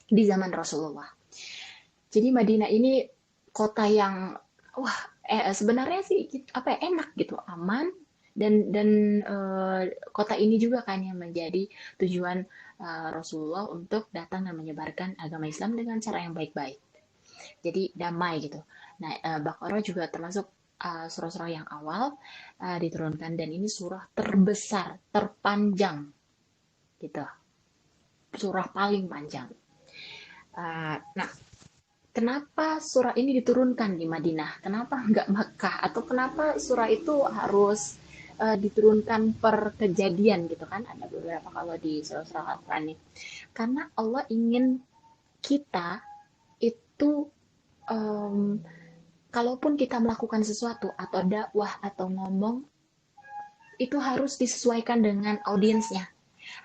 di zaman Rasulullah. Jadi Madinah ini kota yang wah sebenarnya sih apa ya, enak gitu, aman dan kota ini juga kan yang menjadi tujuan Rasulullah untuk datang dan menyebarkan agama Islam dengan cara yang baik-baik. Jadi damai gitu. Nah, Baqarah juga termasuk surah-surah yang awal diturunkan dan ini surah terbesar, terpanjang gitu. Surah paling panjang. Nah, kenapa surah ini diturunkan di Madinah? Kenapa nggak Makkah? Atau kenapa surah itu harus diturunkan per kejadian gitu kan? Ada beberapa kalau di surah-surah Al-Quran ini. Karena Allah ingin kita itu em, kalaupun kita melakukan sesuatu atau dakwah atau ngomong itu harus disesuaikan dengan audiensnya,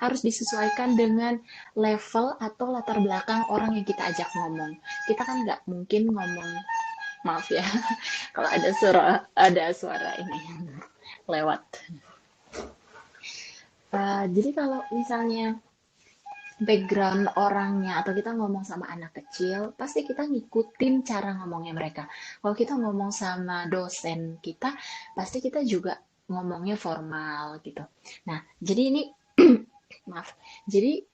harus disesuaikan dengan level atau latar belakang orang yang kita ajak ngomong. Kita kan nggak mungkin ngomong, maaf ya, kalau ada suara ini lewat. Jadi kalau misalnya background orangnya atau kita ngomong sama anak kecil, pasti kita ngikutin cara ngomongnya mereka. Kalau kita ngomong sama dosen kita, pasti kita juga ngomongnya formal gitu. Nah, jadi ini maaf. Jadi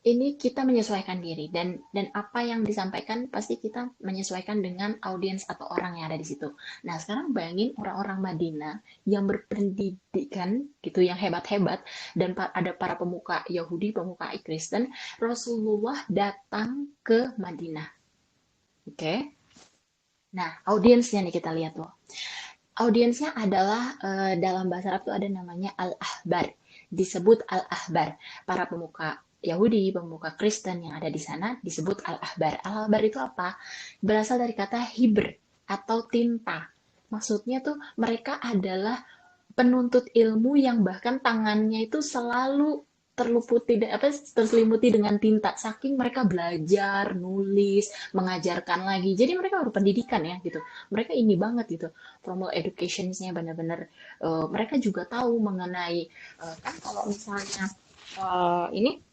ini kita menyesuaikan diri dan apa yang disampaikan pasti kita menyesuaikan dengan audiens atau orang yang ada di situ. Nah, sekarang bayangin orang-orang Madinah yang berpendidikan gitu, yang hebat-hebat dan ada para pemuka Yahudi, pemuka Kristen, Rasulullah datang ke Madinah. Oke. Okay? Nah, audiensnya nih kita lihat loh. Audiensnya adalah dalam bahasa Arab itu ada namanya al-ahbar. Disebut al-ahbar. Para pemuka Yahudi, pemuka Kristen yang ada di sana disebut al-ahbar. Al-ahbar itu apa? Berasal dari kata hibr atau tinta. Maksudnya tuh mereka adalah penuntut ilmu yang bahkan tangannya itu selalu terluputi apa terselimuti dengan tinta saking mereka belajar nulis mengajarkan lagi, jadi mereka berpendidikan ya gitu, mereka ini banget gitu, formal educationsnya benar-benar mereka juga tahu mengenai kan kalau misalnya ini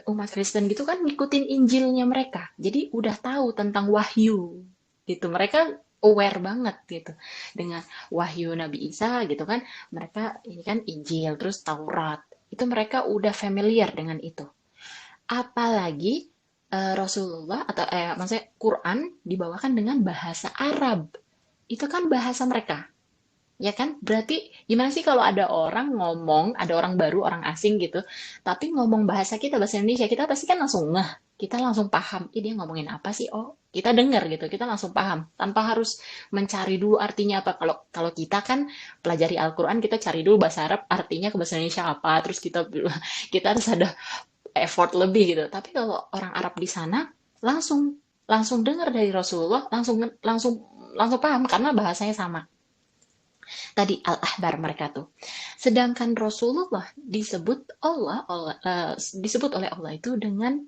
umat Kristen gitu kan ngikutin Injilnya mereka, jadi udah tahu tentang wahyu gitu, mereka aware banget gitu dengan wahyu Nabi Isa gitu kan, mereka ini kan Injil terus Taurat itu mereka udah familiar dengan itu, apalagi Rasulullah atau maksudnya Quran dibawakan dengan bahasa Arab, itu kan bahasa mereka. Ya kan? Berarti gimana sih kalau ada orang ngomong, ada orang baru, orang asing gitu, tapi ngomong bahasa kita, bahasa Indonesia, kita pasti kan langsung ngeh, kita langsung paham, ih dia ngomongin apa sih? Oh, kita dengar gitu, kita langsung paham, tanpa harus mencari dulu artinya apa. Kalau kalau kita kan pelajari Al-Quran, kita cari dulu bahasa Arab, artinya ke bahasa Indonesia apa, terus kita kita harus ada effort lebih gitu. Tapi kalau orang Arab di sana langsung langsung dengar dari Rasulullah, langsung langsung langsung paham karena bahasanya sama. Tadi al-ahbar mereka tuh. Sedangkan Rasulullah disebut oleh Allah itu dengan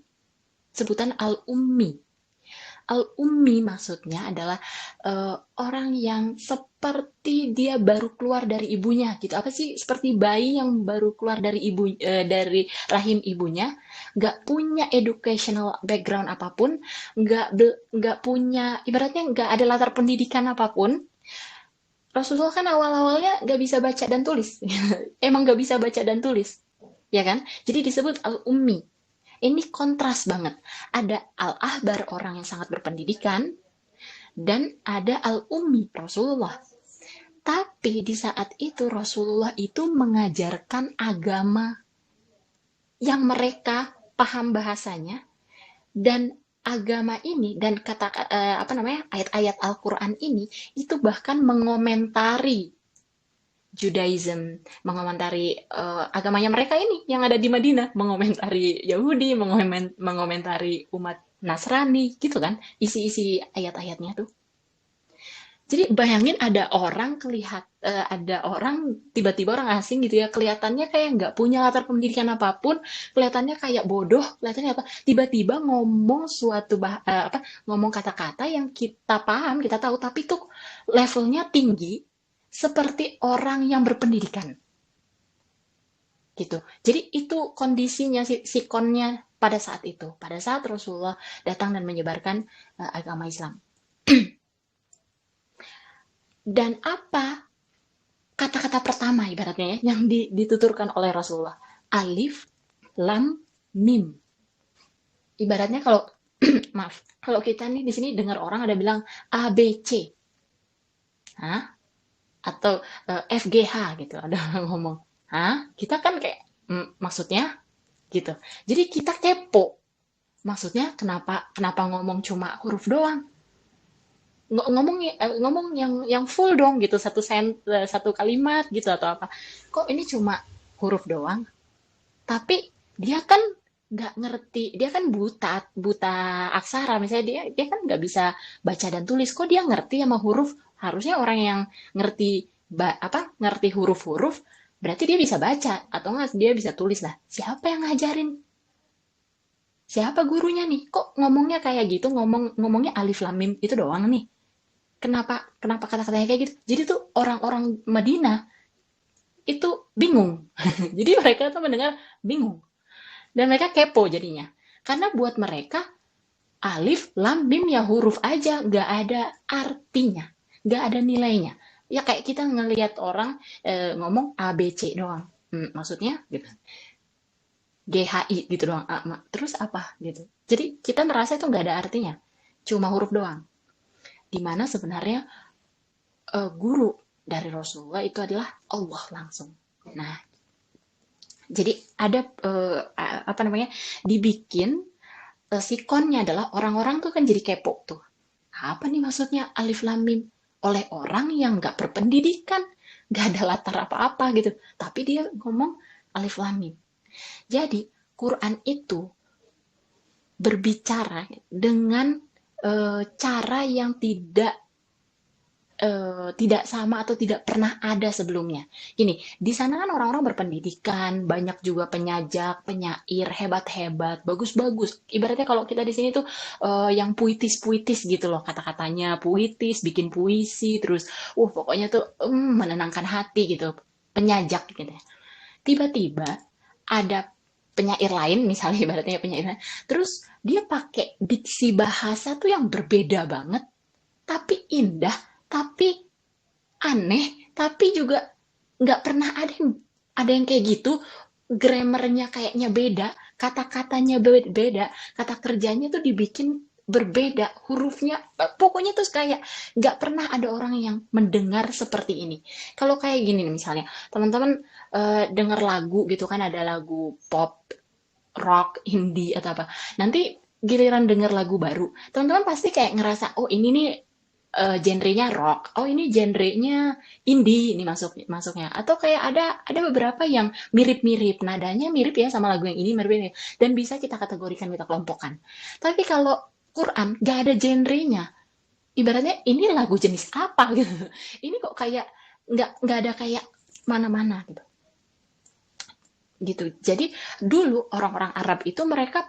sebutan al-ummi. Al-ummi maksudnya adalah orang yang seperti dia baru keluar dari ibunya gitu. Apa sih? Seperti bayi yang baru keluar dari dari rahim ibunya, nggak punya educational background apapun, nggak punya, ibaratnya nggak ada latar pendidikan apapun. Rasulullah kan awal-awalnya nggak bisa baca dan tulis. Emang nggak bisa baca dan tulis, ya kan? Jadi disebut al-ummi. Ini kontras banget. Ada al-ahbar, orang yang sangat berpendidikan, dan ada al-ummi, Rasulullah. Tapi di saat itu Rasulullah itu mengajarkan agama yang mereka paham bahasanya, dan agama ini dan kata apa namanya ayat-ayat Al-Qur'an ini itu bahkan mengomentari Judaism, mengomentari agamanya mereka ini yang ada di Madinah, mengomentari Yahudi, mengomentari umat Nasrani, gitu kan, isi-isi ayat-ayatnya tuh. Jadi bayangin ada orang tiba-tiba orang asing gitu ya, kelihatannya kayak nggak punya latar pendidikan apapun, kelihatannya kayak bodoh, kelihatannya apa, tiba-tiba ngomong ngomong kata-kata yang kita paham, kita tahu, tapi tuh levelnya tinggi, seperti orang yang berpendidikan. gitu. Jadi itu kondisinya, sikonnya pada saat itu, pada saat Rasulullah datang dan menyebarkan agama Islam. Dan apa kata-kata pertama ibaratnya ya yang dituturkan oleh Rasulullah? Alif, lam, mim. Ibaratnya kalau maaf, kalau kita nih di sini dengar orang ada bilang A B C, hah? Atau F G H gitu, ada orang ngomong, hah? Kita kan kayak maksudnya gitu. Jadi kita kepo. Maksudnya kenapa kenapa ngomong cuma huruf doang? Ngomong yang full dong gitu, satu kalimat gitu atau apa. Kok ini cuma huruf doang? Tapi dia kan nggak ngerti, dia kan buta buta aksara, misalnya dia kan nggak bisa baca dan tulis, kok dia ngerti sama huruf. Harusnya orang yang ngerti ngerti huruf-huruf berarti dia bisa baca atau nggak dia bisa tulis lah. Siapa yang ngajarin? Siapa gurunya nih? Kok ngomongnya kayak gitu, ngomongnya alif lam mim itu doang nih. Kenapa kenapa kata-katanya kayak gitu? Jadi tuh orang-orang Madinah itu bingung. Jadi mereka tuh mendengar bingung. Dan mereka kepo jadinya. Karena buat mereka alif, lam, mim ya huruf aja, nggak ada artinya, nggak ada nilainya. Ya kayak kita ngelihat orang ngomong A, B, C doang. Maksudnya gitu. G, H, I gitu doang. Terus apa gitu. Jadi kita merasa itu nggak ada artinya. Cuma huruf doang. Dimana sebenarnya guru dari Rasulullah itu adalah Allah langsung. Nah, jadi ada apa namanya dibikin sikonnya adalah orang-orang tuh kan jadi kepo tuh. Apa nih maksudnya alif lam mim? Oleh orang yang nggak berpendidikan, nggak ada latar apa-apa gitu. Tapi dia ngomong alif lam mim. Jadi Quran itu berbicara dengan cara yang tidak sama atau tidak pernah ada sebelumnya. Gini, di sana kan orang-orang berpendidikan, banyak juga penyajak, penyair hebat-hebat, bagus-bagus. Ibaratnya kalau kita di sini tuh yang puitis-puitis gitu loh, kata-katanya puitis, bikin puisi, terus, pokoknya tuh menenangkan hati gitu, penyajak gitu ya. Tiba-tiba ada penyair lain, misalnya ibaratnya penyair lain, terus dia pakai diksi bahasa tuh yang berbeda banget, tapi indah, tapi aneh, tapi juga nggak pernah ada yang kayak gitu. Grammarnya kayaknya beda, kata-katanya beda, kata kerjanya tuh dibikin berbeda, hurufnya pokoknya tuh kayak nggak pernah ada orang yang mendengar seperti ini. Kalau kayak gini nih misalnya, teman-teman dengar lagu gitu kan, ada lagu pop, rock, indie atau apa. Nanti giliran denger lagu baru, teman-teman pasti kayak ngerasa, oh ini nih genrenya rock, oh ini genrenya indie ini masuknya, atau kayak ada beberapa yang mirip-mirip, nadanya mirip ya sama lagu yang ini mirip-mirip, dan bisa kita kategorikan, kita kelompokkan. Tapi kalau Quran nggak ada genrenya, ibaratnya ini lagu jenis apa gitu, ini kok kayak nggak ada kayak mana-mana gitu. Gitu. Jadi dulu orang-orang Arab itu mereka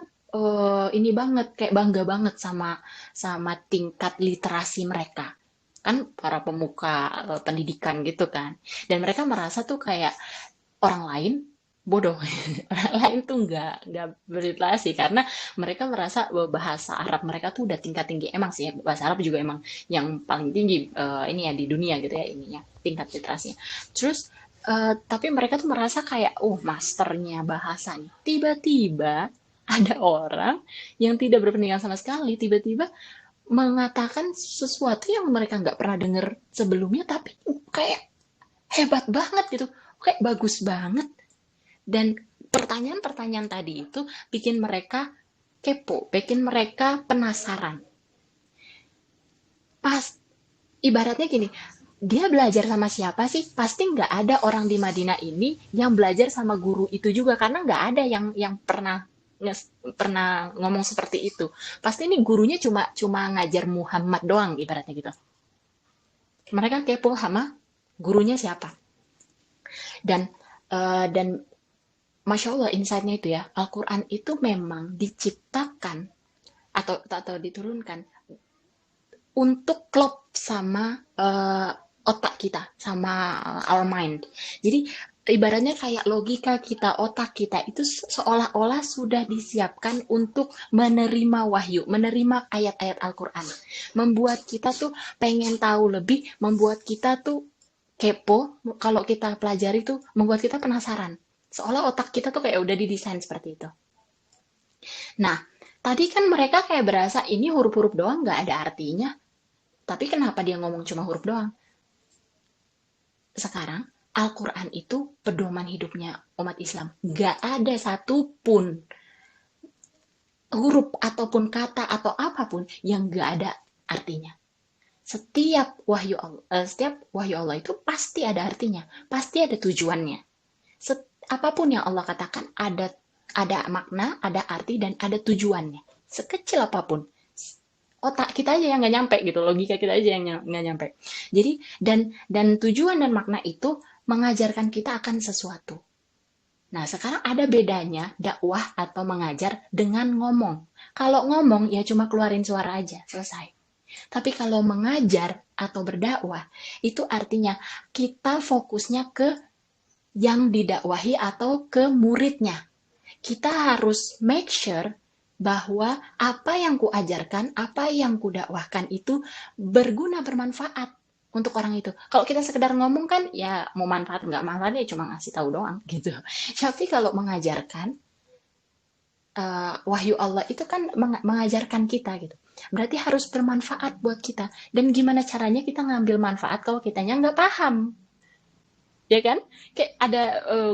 ini banget kayak bangga banget sama sama tingkat literasi mereka. Kan para pemuka pendidikan gitu kan. Dan mereka merasa tuh kayak orang lain bodoh. Orang lain tuh nggak berliterasi karena mereka merasa bahwa bahasa Arab mereka tuh udah tingkat tinggi. Emang sih ya, bahasa Arab juga emang yang paling tinggi ini ya di dunia gitu ya ininya tingkat literasinya. Terus tapi mereka tuh merasa kayak, masternya bahasa nih. Tiba-tiba ada orang yang tidak berpendidikan sama sekali, tiba-tiba mengatakan sesuatu yang mereka nggak pernah dengar sebelumnya, tapi kayak hebat banget gitu, kayak bagus banget. Dan pertanyaan-pertanyaan tadi itu bikin mereka kepo, bikin mereka penasaran. Pas ibaratnya gini, dia belajar sama siapa sih? Pasti nggak ada orang di Madinah ini yang belajar sama guru itu juga karena nggak ada yang pernah ngomong seperti itu. Pasti ini gurunya cuma cuma ngajar Muhammad doang ibaratnya gitu. Mereka kepo sama gurunya siapa. Dan masya Allah insight-nya itu ya, Al-Quran itu memang diciptakan atau diturunkan untuk klop sama otak kita, sama our mind. Jadi ibaratnya kayak logika kita, otak kita itu seolah-olah sudah disiapkan untuk menerima wahyu, menerima ayat-ayat Al-Quran. Membuat kita tuh pengen tahu lebih, membuat kita tuh kepo, kalau kita pelajari tuh membuat kita penasaran. Seolah otak kita tuh kayak udah didesain seperti itu. Nah, tadi kan mereka kayak berasa ini huruf-huruf doang nggak ada artinya. Tapi kenapa dia ngomong cuma huruf doang? Sekarang Al-Quran itu pedoman hidupnya umat Islam. Gak ada satupun huruf ataupun kata atau apapun yang gak ada artinya. Setiap wahyu Allah itu pasti ada artinya, pasti ada tujuannya. Apapun yang Allah katakan ada makna, ada arti dan ada tujuannya. Sekecil apapun, otak kita aja yang nggak nyampe gitu, logika kita aja yang nggak nyampe. Jadi dan tujuan dan makna itu mengajarkan kita akan sesuatu. Nah, sekarang ada bedanya dakwah atau mengajar dengan ngomong. Kalau ngomong ya cuma keluarin suara aja, selesai. Tapi kalau mengajar atau berdakwah, itu artinya kita fokusnya ke yang didakwahi atau ke muridnya. Kita harus make sure bahwa apa yang kuajarkan, apa yang kudakwahkan itu berguna, bermanfaat untuk orang itu. Kalau kita sekedar ngomong kan ya mau manfaat nggak manfaat ya cuma ngasih tahu doang gitu. Tapi kalau mengajarkan, wahyu Allah itu kan mengajarkan kita gitu. Berarti harus bermanfaat buat kita. Dan gimana caranya kita ngambil manfaat kalau kitanya nggak paham? Ya kan? Kayak ada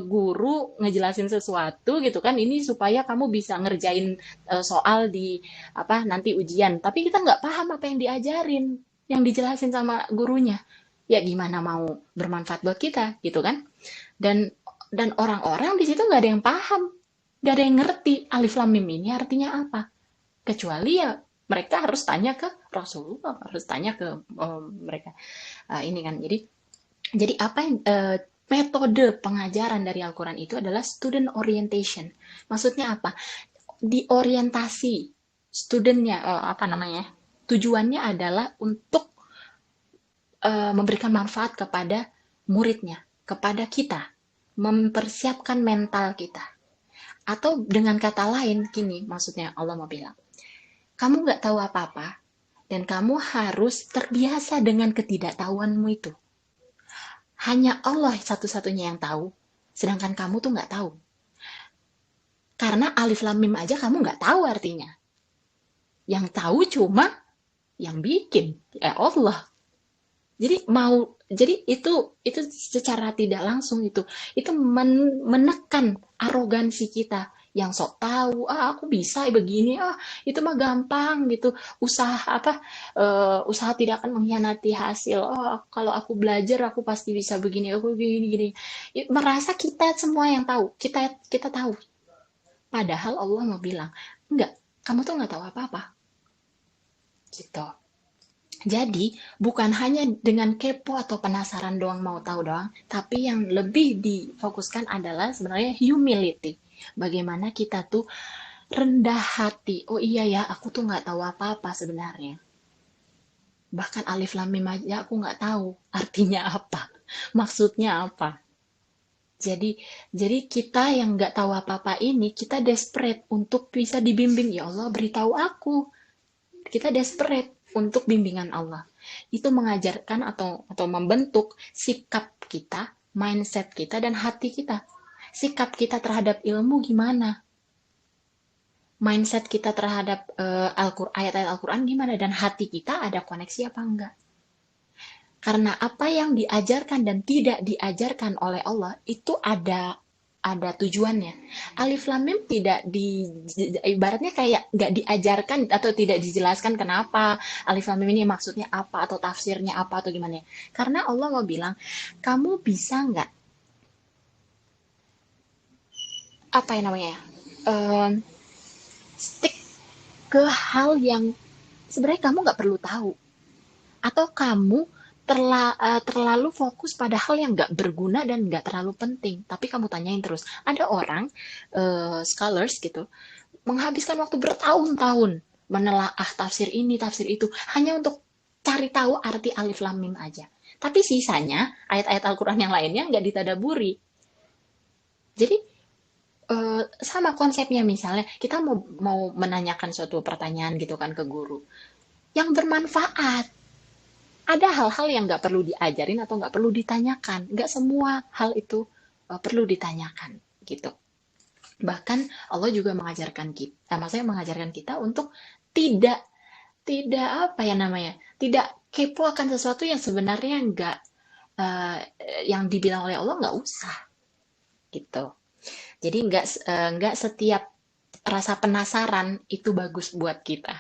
guru ngejelasin sesuatu gitu kan, ini supaya kamu bisa ngerjain soal di apa nanti ujian. Tapi kita nggak paham apa yang diajarin, yang dijelasin sama gurunya. Ya gimana mau bermanfaat buat kita gitu kan? Dan orang-orang di situ nggak ada yang paham, nggak ada yang ngerti alif lam mim ini artinya apa. Kecuali ya mereka harus tanya ke Rasulullah, harus tanya ke mereka. Ini kan jadi apa yang metode pengajaran dari Al-Quran itu adalah student orientation. Maksudnya apa? Diorientasi studentnya, apa namanya? Tujuannya adalah untuk memberikan manfaat kepada muridnya, kepada kita, mempersiapkan mental kita. Atau dengan kata lain, gini maksudnya Allah mau bilang, kamu nggak tahu apa-apa, dan kamu harus terbiasa dengan ketidaktahuanmu itu. Hanya Allah satu-satunya yang tahu, sedangkan kamu tuh nggak tahu. Karena alif lam mim aja kamu nggak tahu artinya. Yang tahu cuma yang bikin, ya Allah. Jadi itu secara tidak langsung itu menekan arogansi kita yang sok tahu, aku bisa begini, itu mah gampang gitu, usaha tidak akan mengkhianati hasil, kalau aku belajar aku pasti bisa begini, aku gini. Merasa kita semua yang tahu, kita tahu, padahal Allah mau bilang enggak, kamu tuh nggak tahu apa-apa gitu. Jadi, bukan hanya dengan kepo atau penasaran doang, mau tahu doang, tapi yang lebih difokuskan adalah sebenarnya humility. Bagaimana kita tuh rendah hati. Oh iya ya, aku tuh nggak tahu apa-apa sebenarnya. Bahkan alif lam mim aja aku nggak tahu artinya apa, maksudnya apa. Jadi kita yang nggak tahu apa-apa ini, kita desperate untuk bisa dibimbing. Ya Allah, beritahu aku. Kita desperate untuk bimbingan Allah. Itu mengajarkan atau membentuk sikap kita, mindset kita dan hati kita. Sikap kita terhadap ilmu gimana? Mindset kita terhadap ayat-ayat Al-Quran gimana? Dan hati kita ada koneksi apa enggak? Karena apa yang diajarkan dan tidak diajarkan oleh Allah itu ada tujuannya. Alif lam mim tidak ibaratnya kayak nggak diajarkan atau tidak dijelaskan kenapa alif lam mim ini maksudnya apa atau tafsirnya apa atau gimana. Karena Allah mau bilang, kamu bisa nggak apa yang namanya stick ke hal yang sebenarnya kamu nggak perlu tahu, atau kamu terlalu fokus pada hal yang nggak berguna dan nggak terlalu penting, tapi kamu tanyain terus. Ada orang scholars gitu menghabiskan waktu bertahun-tahun menelaah tafsir ini tafsir itu hanya untuk cari tahu arti alif lam mim aja, tapi sisanya ayat-ayat Al-Quran yang lainnya nggak ditadaburi. Jadi sama konsepnya, misalnya kita mau menanyakan suatu pertanyaan gitu kan ke guru yang bermanfaat. Ada hal-hal yang nggak perlu diajarin atau nggak perlu ditanyakan. Nggak semua hal itu perlu ditanyakan gitu. Bahkan Allah juga mengajarkan kita, maksudnya mengajarkan kita untuk tidak tidak apa ya namanya, tidak kepo akan sesuatu yang sebenarnya nggak eh, yang dibilang oleh Allah nggak usah gitu. Jadi nggak setiap rasa penasaran itu bagus buat kita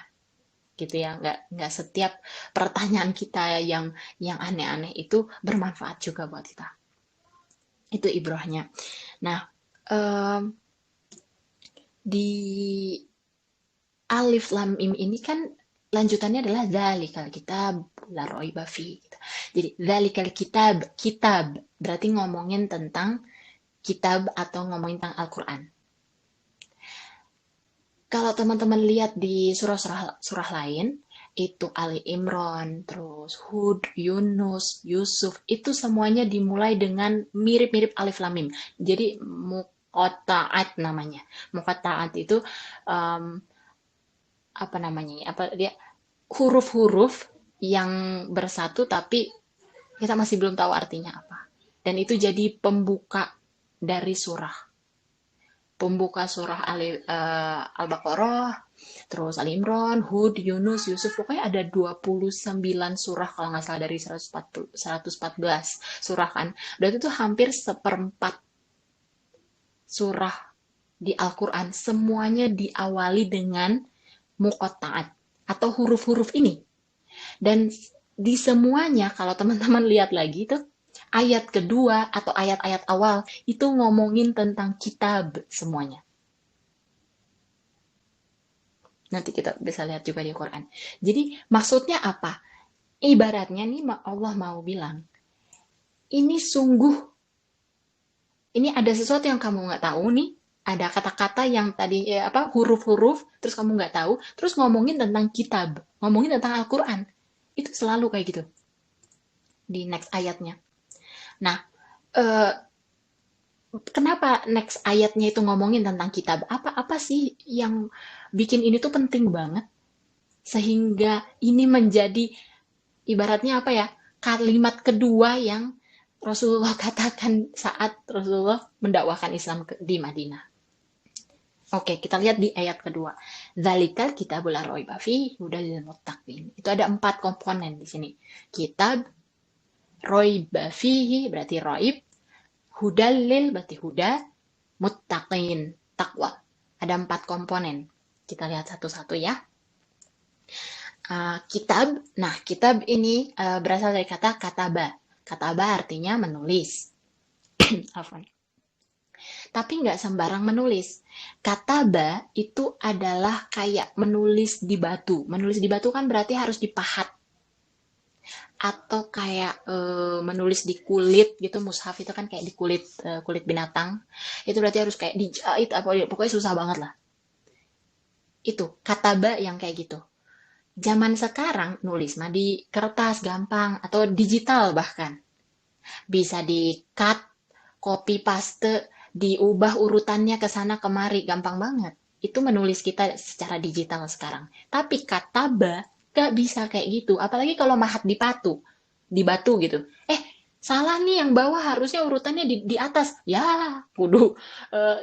gitu ya, nggak setiap pertanyaan kita yang aneh-aneh itu bermanfaat juga buat kita. Itu ibrohnya. Nah, em, di alif lam mim ini kan lanjutannya adalah dzalikal kitab la raiba fi gitu. Jadi dzalikal kitab, kitab berarti ngomongin tentang kitab atau ngomongin tentang Al-Qur'an. Kalau teman-teman lihat di surah-surah lain, itu Ali Imran, terus Hud, Yunus, Yusuf, itu semuanya dimulai dengan mirip-mirip alif lam mim. Jadi muqatta'at namanya. Muqatta'at itu um, apa namanya? Apa dia huruf-huruf yang bersatu tapi kita masih belum tahu artinya apa. Dan itu jadi pembuka dari surah. Pembuka surah Al-Baqarah, terus Ali Imran, Hud, Yunus, Yusuf, pokoknya ada 29 surah kalau nggak salah dari 114 surah kan. Berarti itu hampir seperempat surah di Al-Quran. Semuanya diawali dengan muqatta'at atau huruf-huruf ini. Dan di semuanya kalau teman-teman lihat lagi tuh ayat kedua atau ayat-ayat awal itu ngomongin tentang kitab semuanya. Nanti kita bisa lihat juga di Quran. Jadi maksudnya apa? Ibaratnya nih Allah mau bilang, ini sungguh, ini ada sesuatu yang kamu nggak tahu nih, ada kata-kata yang tadi apa huruf-huruf, terus kamu nggak tahu, terus ngomongin tentang kitab, ngomongin tentang Al-Quran. Itu selalu kayak gitu di next ayatnya. Nah, eh, kenapa next ayatnya itu ngomongin tentang kitab? Apa sih yang bikin ini tuh penting banget sehingga ini menjadi ibaratnya apa ya? Kalimat kedua yang Rasulullah katakan saat Rasulullah mendakwahkan Islam di Madinah. Oke, kita lihat di ayat kedua. Zalikal kitabul la raiba fihi hudal lil muttaqin. Itu ada 4 komponen di sini. Kitab, raiba fihi berarti raib, hudalil berarti huda, muttaqin takwa. Ada 4 komponen. Kita lihat satu-satu ya. Kitab, nah kitab ini berasal dari kata kataba. Kataba artinya menulis. Tapi nggak sembarang menulis. Kataba itu adalah kayak menulis di batu. Menulis di batu kan berarti harus dipahat. Atau kayak menulis di kulit gitu, mushaf itu kan kayak di kulit kulit binatang. Itu berarti harus kayak dijahit apa pokoknya susah banget lah. Itu kataba yang kayak gitu. Zaman sekarang nulis mah di kertas gampang atau digital bahkan. Bisa di-cut, copy paste, diubah urutannya ke sana kemari, gampang banget. Itu menulis kita secara digital sekarang. Tapi kataba gak bisa kayak gitu. Apalagi kalau mahat di batu gitu. Salah nih yang bawah harusnya urutannya di atas. Ya, eh,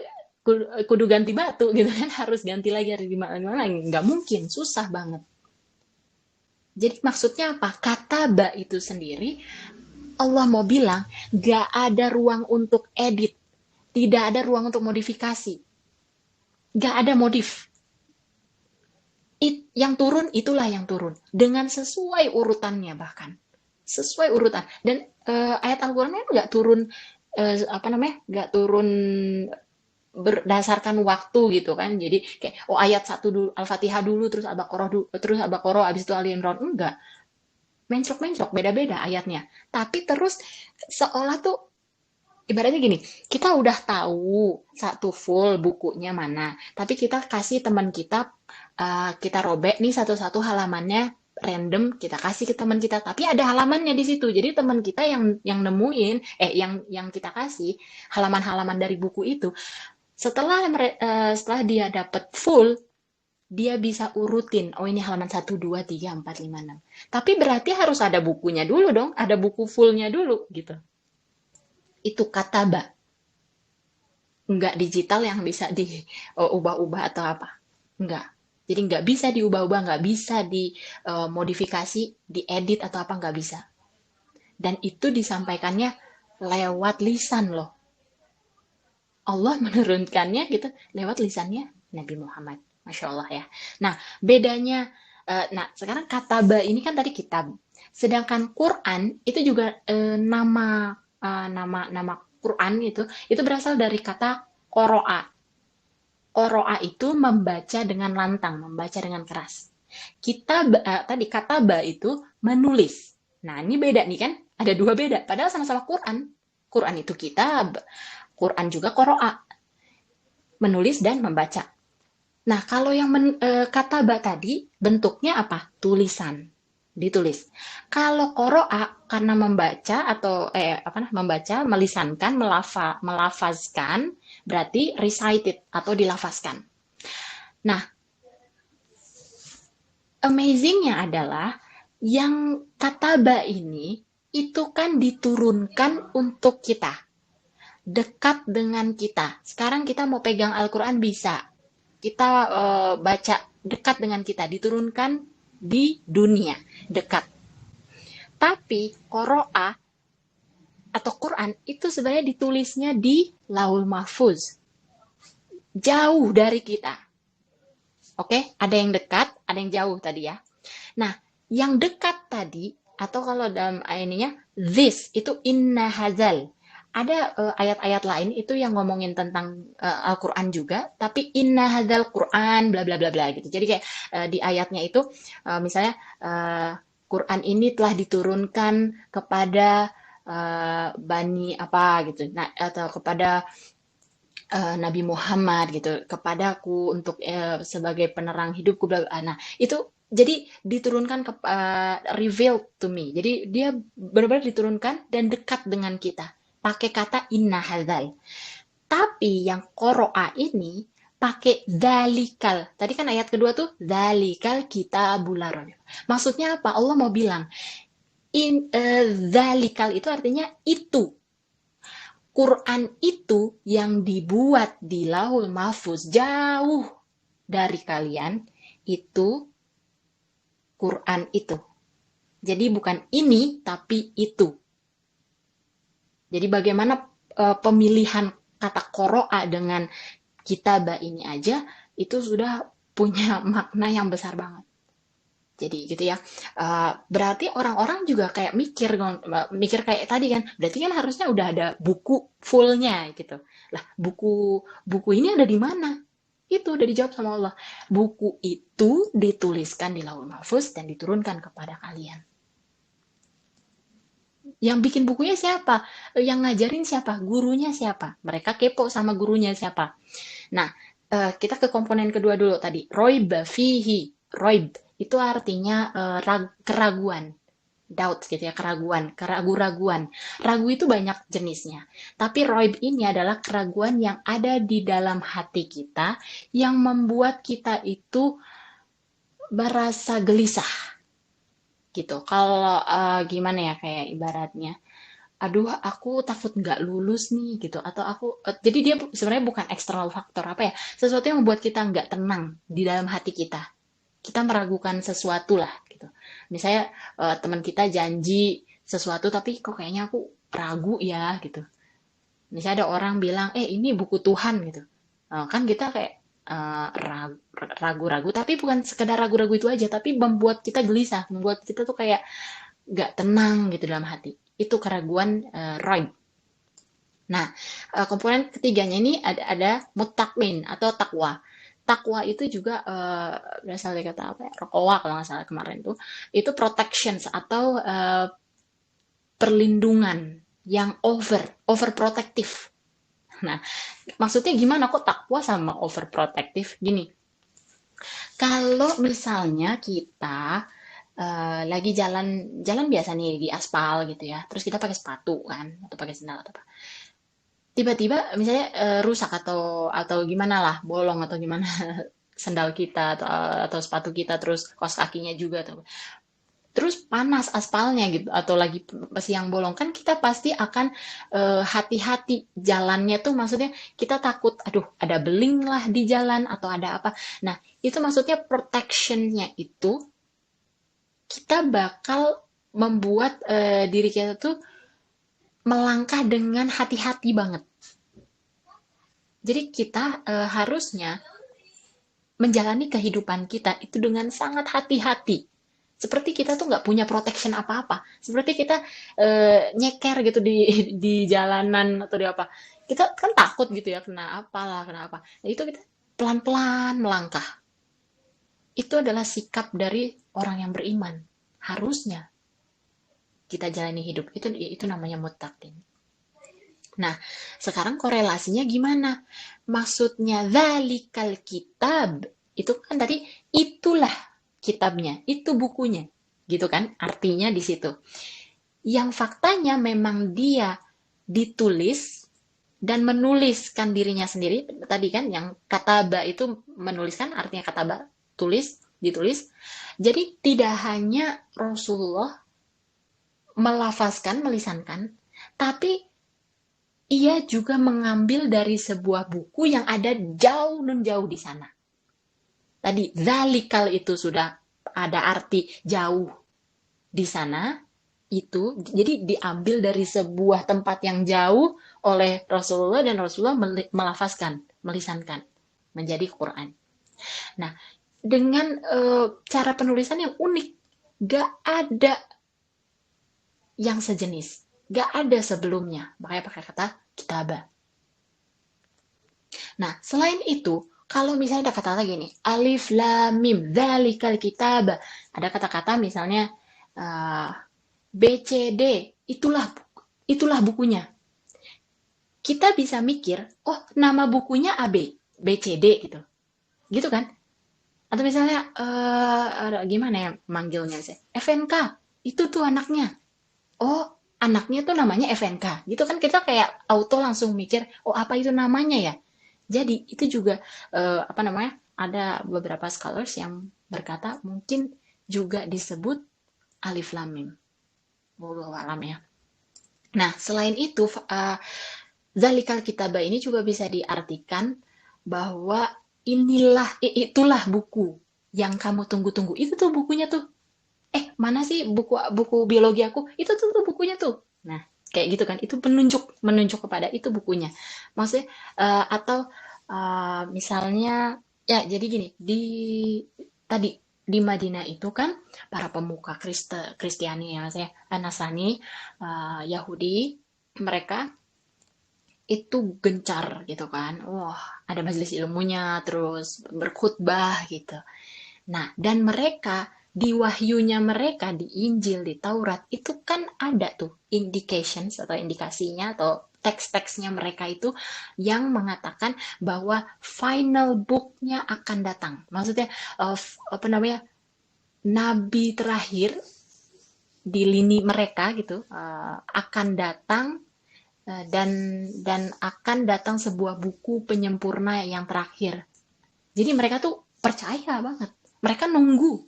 kudu ganti batu gitu kan. Harus ganti lagi di mana-mana. Nggak mungkin, susah banget. Jadi maksudnya apa? Kata ba itu sendiri, Allah mau bilang, gak ada ruang untuk edit. Tidak ada ruang untuk modifikasi. Gak ada modif. Yang turun, itulah yang turun. Dengan sesuai urutannya bahkan. Sesuai urutan. Dan ayat Al-Quran itu gak turun, apa namanya, gak turun berdasarkan waktu gitu kan. Jadi kayak, oh ayat 1 dulu, Al-Fatihah dulu, terus Al-Baqarah, abis itu Ali Imran. Enggak. Mencrok-mencrok, beda-beda ayatnya. Tapi terus seolah tuh ibaratnya gini, kita udah tahu satu full bukunya mana, tapi kita kasih teman kita, kita robek nih satu-satu halamannya random kita kasih ke teman kita, tapi ada halamannya di situ. Jadi teman kita yang nemuin, yang kita kasih halaman-halaman dari buku itu, setelah dia dapat full, dia bisa urutin. Oh, ini halaman 1, 2, 3, 4, 5, 6. Tapi berarti harus ada bukunya dulu dong, ada buku fullnya dulu gitu. Itu kataba, nggak digital yang bisa diubah-ubah atau apa. Nggak. Jadi nggak bisa diubah-ubah, nggak bisa dimodifikasi, diedit atau apa, nggak bisa. Dan itu disampaikannya lewat lisan loh. Allah menurunkannya gitu lewat lisannya Nabi Muhammad. Masya Allah ya. Nah, bedanya, sekarang kataba ini kan tadi kitab. Sedangkan Quran itu juga nama Quran itu berasal dari kata qoro'a. Qoro'a itu membaca dengan lantang, membaca dengan keras. Tadi kataba itu menulis. Nah, ini beda nih kan? Ada dua beda. Padahal sama-sama Quran. Quran itu kitab, Quran juga qoro'a, menulis dan membaca. Nah, kalau yang kataba tadi bentuknya apa? Tulisan, ditulis. Kalau qoro'a karena membaca atau membaca, melisankan, melafazkan, berarti recited atau dilafazkan. Nah, amazingnya adalah yang kataba ini itu kan diturunkan untuk kita, dekat dengan kita. Sekarang kita mau pegang Al-Quran bisa, kita baca dekat dengan kita, diturunkan di dunia, dekat. Tapi Qoro'a atau Quran itu sebenarnya ditulisnya di Laul Mahfuz, jauh dari kita. Oke, ada yang dekat, ada yang jauh tadi ya. Nah, yang dekat tadi, atau kalau dalam ininya, this, itu inna hazal. Ada ayat-ayat lain itu yang ngomongin tentang Al-Quran juga, tapi inna hazal Quran, bla bla bla bla gitu. Jadi kayak di ayatnya itu, misalnya, Quran ini telah diturunkan kepada Bani apa gitu, nah, atau kepada Nabi Muhammad gitu, kepadaku untuk sebagai penerang hidupku. Nah, itu jadi diturunkan revealed to me. Jadi dia benar-benar diturunkan dan dekat dengan kita. Pakai kata inna hadzal. Tapi yang qoro'a ini pakai dalikal. Tadi kan ayat kedua tuh dalikal kitabul la raib. Maksudnya apa? Allah mau bilang dalikal itu artinya itu. Quran itu yang dibuat di Lauhul Mahfuz jauh dari kalian, itu Quran itu. Jadi bukan ini, tapi itu. Jadi bagaimana pemilihan kata qoro'a dengan kitabah ini aja, itu sudah punya makna yang besar banget. Jadi gitu ya. Berarti orang-orang juga kayak mikir kayak tadi kan. Berarti kan harusnya udah ada buku fullnya gitu. Lah, buku ini ada di mana? Itu udah dijawab sama Allah. Buku itu dituliskan di Lauhul Mahfuz dan diturunkan kepada kalian. Yang bikin bukunya siapa? Yang ngajarin siapa? Gurunya siapa? Mereka kepo sama gurunya siapa. Nah, kita ke komponen kedua dulu tadi. Roib fihi. Roib itu artinya keraguan. Doubt gitu ya, keraguan. Ragu itu banyak jenisnya. Tapi roib ini adalah keraguan yang ada di dalam hati kita yang membuat kita itu merasa gelisah gitu. Kalau gimana ya, kayak ibaratnya, aduh aku takut nggak lulus nih gitu, atau jadi dia sebenarnya bukan eksternal faktor apa ya, sesuatu yang membuat kita nggak tenang di dalam hati kita meragukan sesuatu lah gitu. Misalnya teman kita janji sesuatu tapi kok kayaknya aku ragu ya gitu. Misalnya ada orang bilang ini buku Tuhan gitu. Kan kita kayak ragu-ragu, tapi bukan sekedar ragu-ragu itu aja, tapi membuat kita gelisah, membuat kita tuh kayak nggak tenang gitu dalam hati. Itu keraguan raib. Nah, komponen ketiganya ini ada muttaqin atau takwa. Takwa itu juga berasal dari kata apa ya? Rokowa kalau nggak salah kemarin tuh. Itu protections atau perlindungan yang overprotective. Nah, maksudnya gimana kok takwa sama overprotective? Gini, kalau misalnya kita lagi jalan biasa nih di aspal gitu ya, terus kita pakai sepatu kan atau pakai sandal atau apa, tiba-tiba misalnya rusak atau gimana lah, bolong atau gimana sandal kita atau sepatu kita, terus kaos kakinya juga tuh, terus panas aspalnya gitu atau lagi siang bolong, kan kita pasti akan hati-hati jalannya tuh, maksudnya kita takut aduh ada beling lah di jalan atau ada apa. Nah, itu maksudnya protectionnya itu kita bakal membuat diri kita tuh melangkah dengan hati-hati banget. Jadi kita harusnya menjalani kehidupan kita itu dengan sangat hati-hati. Seperti kita tuh nggak punya protection apa-apa. Seperti kita nyeker gitu di jalanan atau di apa. Kita kan takut gitu ya, kena apalah, kena apa. Nah, itu kita pelan-pelan melangkah. Itu adalah sikap dari orang yang beriman. Harusnya kita jalani hidup. Itu namanya muttaqin. Nah, sekarang korelasinya gimana? Maksudnya zalikal kitab itu kan tadi itulah kitabnya, itu bukunya. Gitu kan? Artinya di situ. Yang faktanya memang dia ditulis dan menuliskan dirinya sendiri. Tadi kan yang kataba itu menuliskan, artinya kataba tulis, ditulis. Jadi tidak hanya Rasulullah melafazkan, melisankan, tapi ia juga mengambil dari sebuah buku yang ada jauh nun jauh di sana. Tadi zalikal itu sudah ada arti jauh di sana, itu jadi diambil dari sebuah tempat yang jauh oleh Rasulullah, dan Rasulullah melafazkan, melisankan menjadi Quran. Nah, dengan cara penulisan yang unik, gak ada yang sejenis, gak ada sebelumnya, makanya pakai kata kitabah. Nah, selain itu, kalau misalnya ada kata lagi nih, alif lam mim, dzalikal kitab. Ada kata-kata misalnya uh, B C D, itulah bukunya. Kita bisa mikir, oh nama bukunya A B C D gitu. Gitu kan? Atau misalnya gimana ya manggilnya sih? FNK, itu tuh anaknya. Oh, anaknya tuh namanya FNK. Gitu kan, kita kayak auto langsung mikir, oh apa itu namanya ya? Jadi itu juga apa namanya? Ada beberapa scholars yang berkata mungkin juga disebut alif lam mim. Wallahu alam ya. Nah, selain itu zalikal kitabah ini juga bisa diartikan bahwa itulah buku yang kamu tunggu-tunggu. Itu tuh bukunya tuh. Mana sih buku buku biologi aku? Itu tuh bukunya tuh. Nah, kayak gitu kan. Itu menunjuk kepada itu bukunya. Maksudnya atau misalnya ya jadi gini, tadi di Madinah itu kan para pemuka Kristiani ya, maksudnya Nasrani, Yahudi, mereka itu gencar gitu kan. Wah, ada majelis ilmunya, terus berkhutbah gitu. Nah, dan mereka di wahyunya mereka di Injil, di Taurat itu kan ada tuh indications atau indikasinya atau teks-teksnya mereka itu yang mengatakan bahwa final booknya akan datang. Maksudnya apa namanya, nabi terakhir di lini mereka gitu akan datang, dan akan datang sebuah buku penyempurna yang terakhir. Jadi mereka tuh percaya banget. Mereka nunggu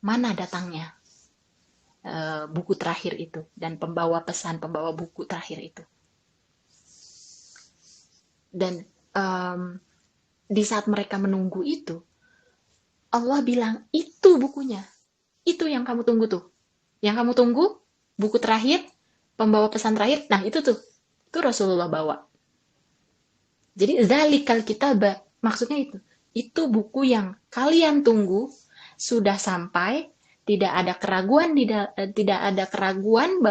mana datangnya buku terakhir itu dan pembawa pesan, pembawa buku terakhir itu. Dan di saat mereka menunggu itu, Allah bilang itu bukunya, itu yang kamu tunggu tuh, yang kamu tunggu buku terakhir, pembawa pesan terakhir. Nah itu Rasulullah bawa. Jadi zalikal kitabah maksudnya itu buku yang kalian tunggu sudah sampai, tidak ada keraguan, tidak ada keraguan,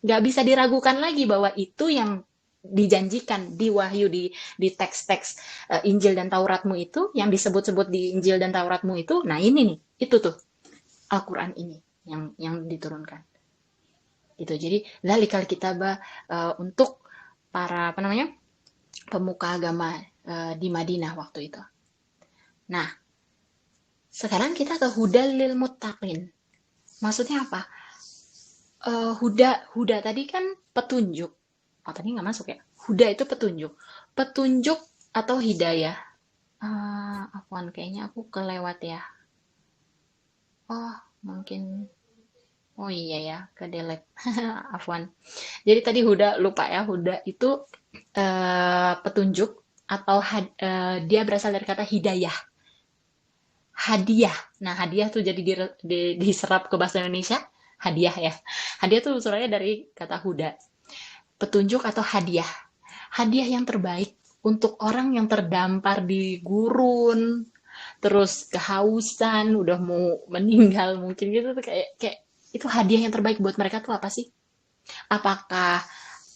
nggak bisa diragukan lagi bahwa itu yang dijanjikan di wahyu, di teks-teks Injil dan Tauratmu itu, yang disebut-sebut di Injil dan Tauratmu itu. Nah ini nih, itu tuh Al-Quran ini yang diturunkan. Gitu. Jadi zalikal kitabah untuk para apa namanya pemuka agama di Madinah waktu itu. Nah, Sekarang kita ke hudal lil muttaqin. Maksudnya apa? Huda, huda tadi kan petunjuk. Oh, tadi nggak masuk ya. Huda itu petunjuk. Petunjuk atau hidayah. Apaan, kayaknya aku kelewat ya. Oh, mungkin. Oh iya ya, ke delete. Afwan. Jadi tadi Huda lupa ya, Huda itu petunjuk atau dia berasal dari kata hidayah, hadiah. Nah, hadiah tuh jadi diserap ke bahasa Indonesia, hadiah ya. Hadiah tuh usulnya dari kata Huda, petunjuk atau hadiah. Hadiah yang terbaik untuk orang yang terdampar di gurun, terus kehausan, udah mau meninggal mungkin gitu tuh kayak itu hadiah yang terbaik buat mereka tuh apa sih? Apakah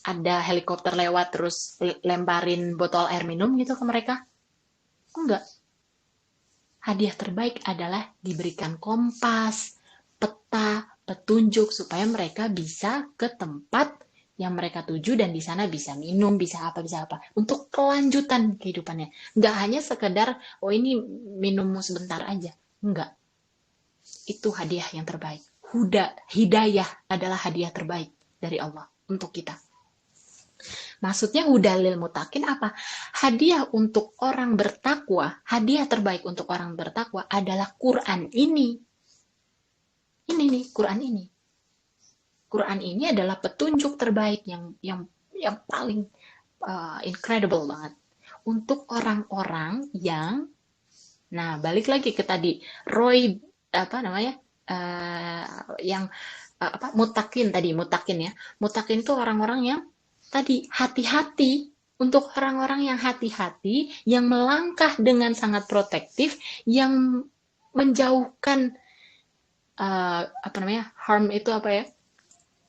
ada helikopter lewat terus lemparin botol air minum gitu ke mereka? Enggak. Hadiah terbaik adalah diberikan kompas, peta, petunjuk supaya mereka bisa ke tempat yang mereka tuju dan di sana bisa minum, bisa apa, untuk kelanjutan kehidupannya. Enggak hanya sekedar, oh ini minummu sebentar aja. Enggak, itu hadiah yang terbaik. Hidayah adalah hadiah terbaik dari Allah untuk kita. Maksudnya hudalil mutakin apa? Hadiah untuk orang bertakwa, hadiah terbaik untuk orang bertakwa adalah Quran ini. Ini nih, Quran ini. Quran ini adalah petunjuk terbaik yang paling incredible banget untuk orang-orang yang, nah balik lagi ke tadi Roy, apa namanya, uh, yang apa, mutakin tadi, mutakin ya, mutakin itu orang-orang yang tadi hati-hati, untuk orang-orang yang hati-hati, yang melangkah dengan sangat protektif, yang menjauhkan apa namanya, harm itu apa ya,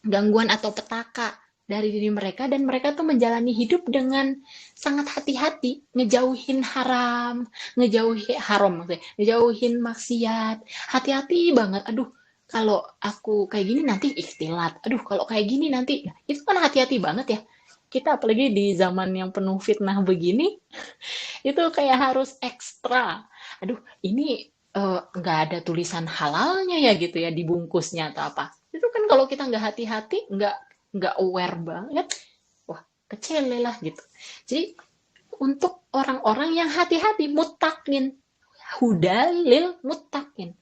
gangguan atau petaka dari diri mereka, dan mereka tuh menjalani hidup dengan sangat hati-hati, ngejauhin haram, ngejauhin haram maksudnya, ngejauhin maksiat, hati-hati banget. Aduh, kalau aku kayak gini nanti ikhtilat. Aduh, kalau kayak gini nanti, itu kan hati-hati banget ya. Kita apalagi di zaman yang penuh fitnah begini, itu kayak harus ekstra. Aduh, ini nggak ada tulisan halalnya ya gitu ya dibungkusnya atau apa. Itu kan kalau kita nggak hati-hati, nggak aware banget, wah kecil lah gitu. Jadi untuk orang-orang yang hati-hati, mutakin, hudalil mutakin,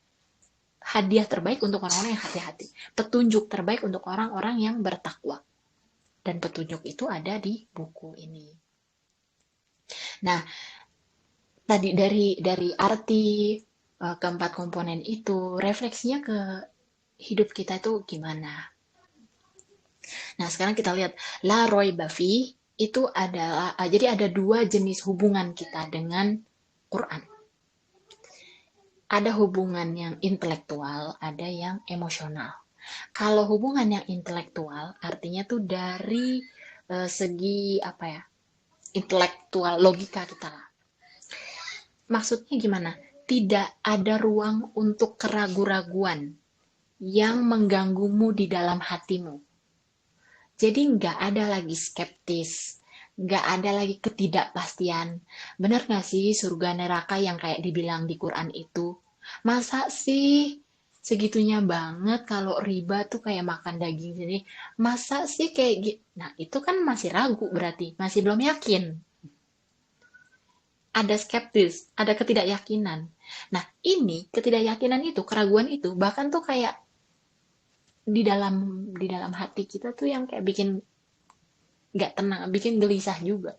hadiah terbaik untuk orang-orang yang hati-hati, petunjuk terbaik untuk orang-orang yang bertakwa, dan petunjuk itu ada di buku ini. Nah, tadi dari arti keempat komponen itu, refleksinya ke hidup kita itu gimana. Nah, sekarang kita lihat la roy bafi itu adalah jadi ada dua jenis hubungan kita dengan Quran. Ada hubungan yang intelektual, ada yang emosional. Kalau hubungan yang intelektual artinya tuh dari segi apa ya? Intelektual, logika kita lah. Maksudnya gimana? Tidak ada ruang untuk keraguan-raguan yang mengganggumu di dalam hatimu. Jadi nggak ada lagi skeptis, nggak ada lagi ketidakpastian. Benar nggak sih surga neraka yang kayak dibilang di Quran itu? Masa sih segitunya banget kalau riba tuh kayak makan daging sini? Masa sih kayak gitu? Nah itu kan masih ragu, berarti masih belum yakin. Ada skeptis, ada ketidakyakinan. Nah, ini ketidakyakinan itu, keraguan itu bahkan tuh kayak di dalam di dalam hati kita tuh yang kayak bikin nggak tenang, bikin gelisah juga.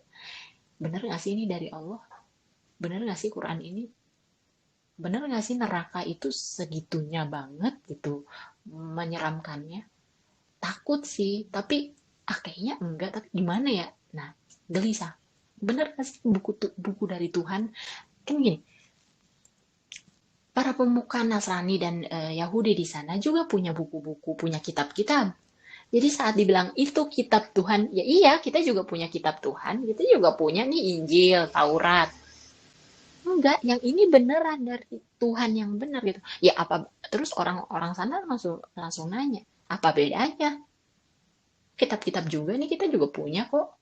Bener nggak sih ini dari Allah? Bener nggak sih Quran ini? Bener nggak sih neraka itu segitunya banget gitu menyeramkannya? Takut sih, tapi kayaknya enggak. Tapi gimana ya? Nah, gelisah. Bener nggak sih buku dari Tuhan? Kan gini, para pemuka Nasrani dan Yahudi di sana juga punya buku-buku, punya kitab-kitab. Jadi saat dibilang itu kitab Tuhan, ya iya kita juga punya kitab Tuhan, kita juga punya nih Injil, Taurat. Enggak, yang ini beneran dari Tuhan yang benar gitu. Ya apa, terus orang-orang sana langsung langsung nanya, apa bedanya? Kitab-kitab juga nih kita juga punya kok.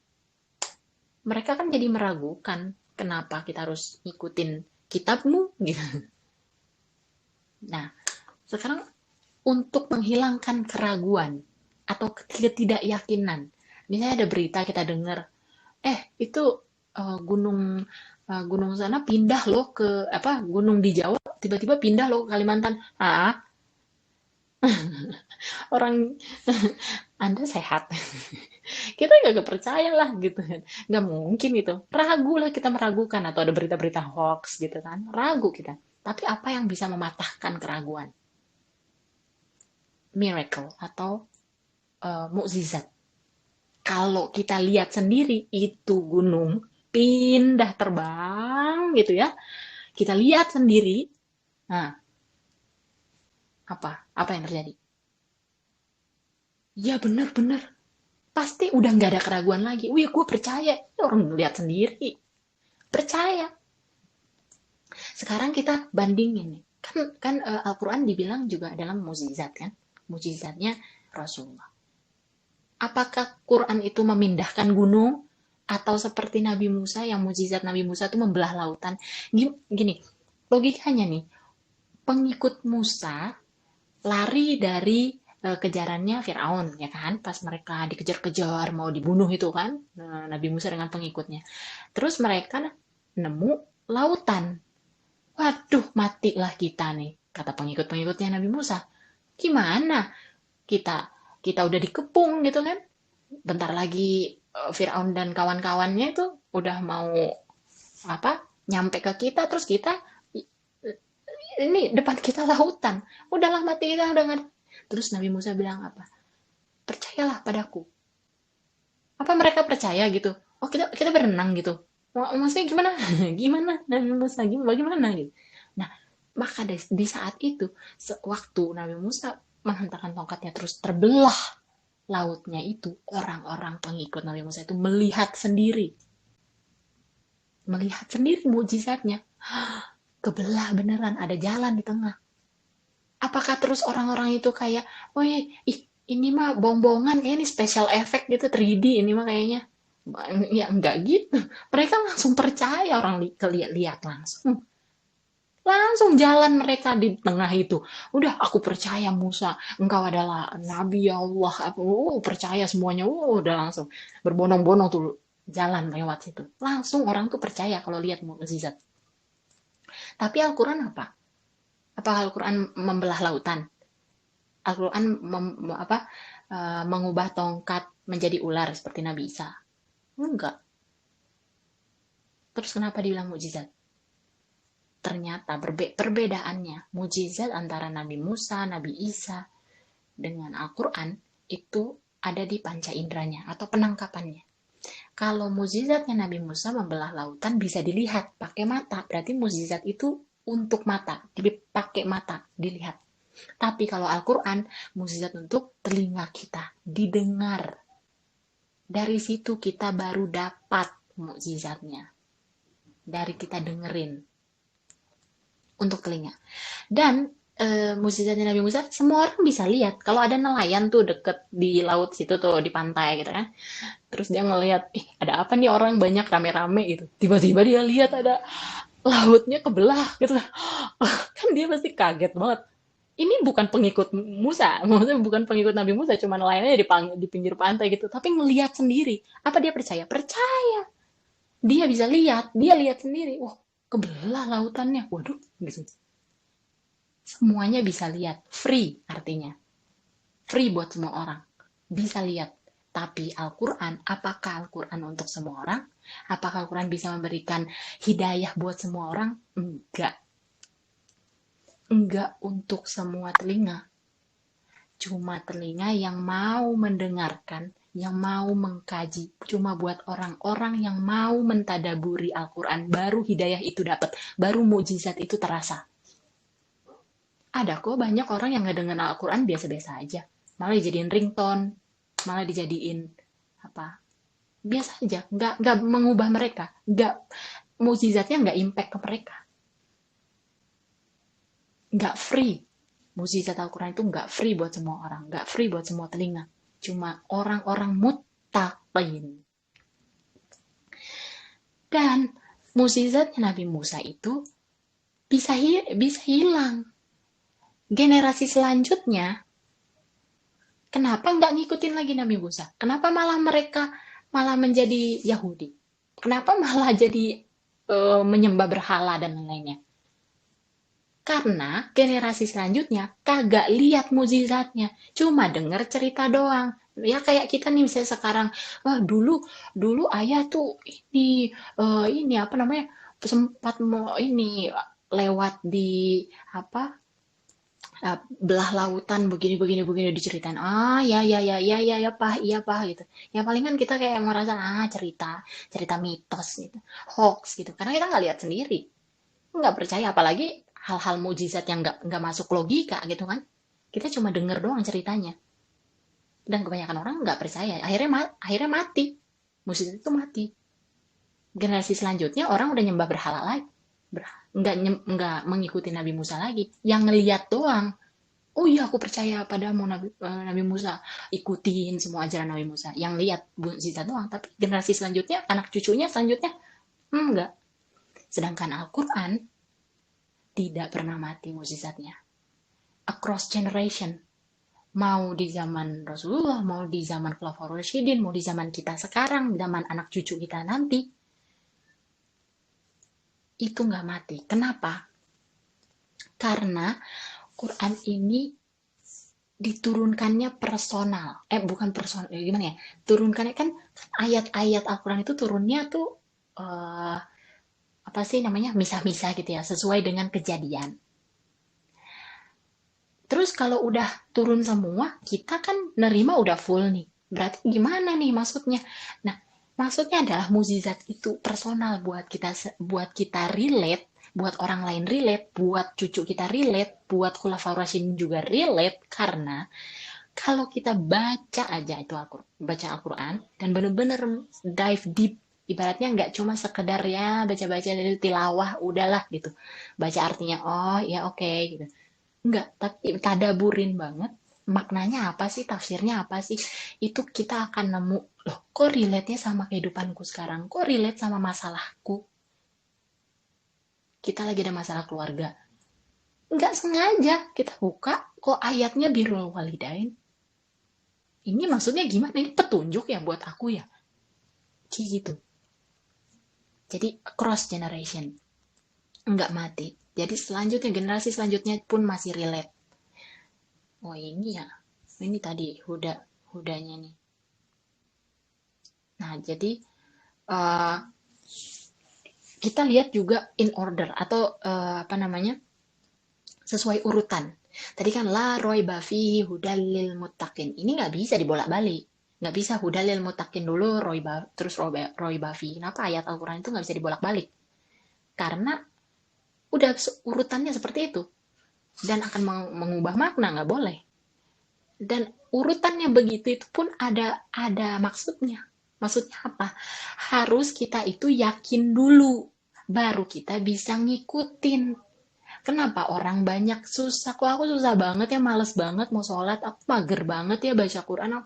Mereka kan jadi meragukan, kenapa kita harus ngikutin kitabmu gitu. Nah, sekarang untuk menghilangkan keraguan atau ketidakyakinan. Misalnya ada berita kita dengar, itu gunung gunung sana pindah loh ke apa gunung di Jawa tiba-tiba pindah loh ke Kalimantan. Ah, orang Anda sehat. Kita nggak percaya lah gitu kan. Nggak mungkin itu. Ragu lah kita meragukan atau ada berita-berita hoax gitu kan. Ragu kita. Tapi apa yang bisa mematahkan keraguan? Miracle atau mukjizat. Kalau kita lihat sendiri itu gunung pindah terbang gitu ya. Kita lihat sendiri. Nah, apa? Apa yang terjadi? Ya bener-bener. Pasti udah nggak ada keraguan lagi. Wih, gue percaya. Orang lihat sendiri. Percaya. Sekarang kita bandingin nih. Kan Al-Quran dibilang juga dalam mukjizat kan. Mukjizatnya Rasulullah. Apakah Quran itu memindahkan gunung? Atau seperti Nabi Musa yang mukjizat Nabi Musa itu membelah lautan? Gini, logikanya nih. Pengikut Musa lari dari kejarannya Firaun ya kan pas mereka dikejar-kejar mau dibunuh itu kan Nabi Musa dengan pengikutnya terus mereka nemu lautan. Waduh, matilah kita nih kata pengikut-pengikutnya Nabi Musa. Gimana kita kita udah dikepung gitu kan, bentar lagi Firaun dan kawan-kawannya itu udah mau apa nyampe ke kita terus kita ini depan kita lautan, udahlah mati kita udah nggak. Terus Nabi Musa bilang apa? Percayalah padaku. Apa mereka percaya gitu? Oh kita kita berenang gitu. Maksudnya gimana? Gimana? Nabi Musa gimana? Bagaimana gitu? Nah maka di saat itu waktu Nabi Musa menghentakkan tongkatnya terus terbelah lautnya itu orang-orang pengikut Nabi Musa itu melihat sendiri mujizatnya kebelah beneran ada jalan di tengah. Apakah terus orang-orang itu kayak, oh ya, ih, ini mah bohong-bohongan, kayak ini special effect gitu, 3D ini mah kayaknya. Ya enggak gitu. Mereka langsung percaya orang lihat langsung. Langsung jalan mereka di tengah itu. Udah, aku percaya Musa, engkau adalah Nabi ya Allah. Aku percaya semuanya. Udah langsung berbondong-bondong tuh jalan lewat situ. Langsung orang tuh percaya kalau lihat mukjizat. Tapi Al-Quran apa? Apa Al-Quran membelah lautan? Al-Quran mengubah tongkat menjadi ular seperti Nabi Isa? Enggak. Terus kenapa dibilang mukjizat? Ternyata perbedaannya mukjizat antara Nabi Musa, Nabi Isa dengan Al-Quran itu ada di panca inderanya atau penangkapannya. Kalau mukjizatnya Nabi Musa membelah lautan bisa dilihat pakai mata, berarti mukjizat itu untuk mata, dipakai mata, dilihat. Tapi kalau Al-Quran, mukjizat untuk telinga kita, didengar. Dari situ kita baru dapat mukjizatnya. Dari kita dengerin untuk telinga. Dan mukjizatnya Nabi Musa, semua orang bisa lihat. Kalau ada nelayan tuh deket di laut situ tuh, di pantai gitu kan. Terus dia ngelihat, ada apa nih orang banyak rame-rame gitu. Tiba-tiba dia lihat ada lautnya kebelah gitu. Kan dia pasti kaget banget. Ini bukan pengikut Musa, maksudnya bukan pengikut Nabi Musa, cuma nelayannya di pinggir pantai gitu, tapi ngelihat sendiri. Apa dia percaya? Percaya. Dia bisa lihat, dia lihat sendiri. Wah, kebelah lautannya. Waduh, gitu. Semuanya bisa lihat. Free artinya. Free buat semua orang. Bisa lihat. Tapi Al-Quran, apakah Al-Quran untuk semua orang? Apakah Al-Quran bisa memberikan hidayah buat semua orang? Enggak. Enggak untuk semua telinga. Cuma telinga yang mau mendengarkan, yang mau mengkaji. Cuma buat orang-orang yang mau mentadaburi Al-Quran, baru hidayah itu dapat, baru mukjizat itu terasa. Ada kok banyak orang yang ngedengerin Al-Quran biasa-biasa aja. Malah dijadiin ringtone, malah dijadiin apa? Biasa aja, nggak mengubah mereka, nggak mukjizatnya nggak impact ke mereka, nggak free. Mukjizat Al-Quran itu nggak free buat semua orang, nggak free buat semua telinga. Cuma orang-orang muttaqin. Dan mukjizatnya Nabi Musa itu bisa hilang. Generasi selanjutnya, kenapa nggak ngikutin lagi Nabi Musa? Kenapa malah mereka malah menjadi Yahudi? Kenapa malah jadi menyembah berhala dan lain-lainnya? Karena generasi selanjutnya kagak lihat mukjizatnya, cuma denger cerita doang. Ya kayak kita nih misalnya sekarang, wah dulu dulu ayah tuh ini apa namanya sempat mau ini lewat di apa belah lautan begini begini begini diceritain. Ah ya ya ya ya ya ya pah iya pah gitu. Ya palingan kita kayak merasa cerita cerita mitos gitu, hoax gitu. Karena kita nggak lihat sendiri, nggak percaya apalagi hal-hal mujizat yang nggak masuk logika gitu kan, kita cuma denger doang ceritanya dan kebanyakan orang nggak percaya, akhirnya mati, mujizat itu mati. Generasi selanjutnya orang udah nyembah berhala lagi, nggak mengikuti Nabi Musa lagi, yang ngeliat doang. Oh iya aku percaya padamu Nabi Musa, ikutin semua ajaran Nabi Musa, yang lihat mujizat doang. Tapi generasi selanjutnya, anak cucunya selanjutnya enggak. Sedangkan Al-Quran tidak pernah mati mukjizatnya. Across generation. Mau di zaman Rasulullah, mau di zaman Khulafaur Rasyidin, mau di zaman kita sekarang, zaman anak cucu kita nanti, itu nggak mati. Kenapa? Karena Quran ini diturunkannya personal. Bukan personal, gimana ya? Turunkannya kan ayat-ayat Al-Quran itu turunnya tuh eh, apa sih namanya? Misah-misah gitu ya, sesuai dengan kejadian. Terus kalau udah turun semua, kita kan nerima udah full nih. Berarti gimana nih maksudnya? Nah, maksudnya adalah mukjizat itu personal buat kita relate, buat orang lain relate, buat cucu kita relate, buat khulafaur rasyidin juga relate karena kalau kita baca aja itu baca Al-Qur'an dan bener-bener dive deep, ibaratnya nggak cuma sekedar ya baca-baca dari tilawah udahlah gitu. Baca artinya oh ya oke gitu. Enggak, tapi tadaburin banget. Maknanya apa sih? Tafsirnya apa sih? Itu kita akan nemu, loh kok relate-nya sama kehidupanku sekarang? Kok relate sama masalahku? Kita lagi ada masalah keluarga. Enggak sengaja kita buka, kok ayatnya birrul walidain. Ini maksudnya gimana? Ini petunjuk ya buat aku ya? Gitu. Jadi cross generation. Enggak mati. Jadi selanjutnya, generasi selanjutnya pun masih relate. Oh ini ya, ini tadi hudanya nih. Nah, jadi uh, kita lihat juga in order atau apa namanya sesuai urutan. Tadi kan la roy bafi hudalil mutakin. Ini nggak bisa dibolak-balik. Nggak bisa hudalil mutakin dulu terus roy bafi. Kenapa ayat Al-Quran itu nggak bisa dibolak-balik? Karena udah urutannya seperti itu dan akan mengubah makna nggak boleh. Dan urutannya begitu itu pun ada maksudnya. Maksudnya apa? Harus kita itu yakin dulu, baru kita bisa ngikutin. Kenapa orang banyak susah? Kok aku susah banget ya, males banget mau sholat, aku mager banget ya baca Quran,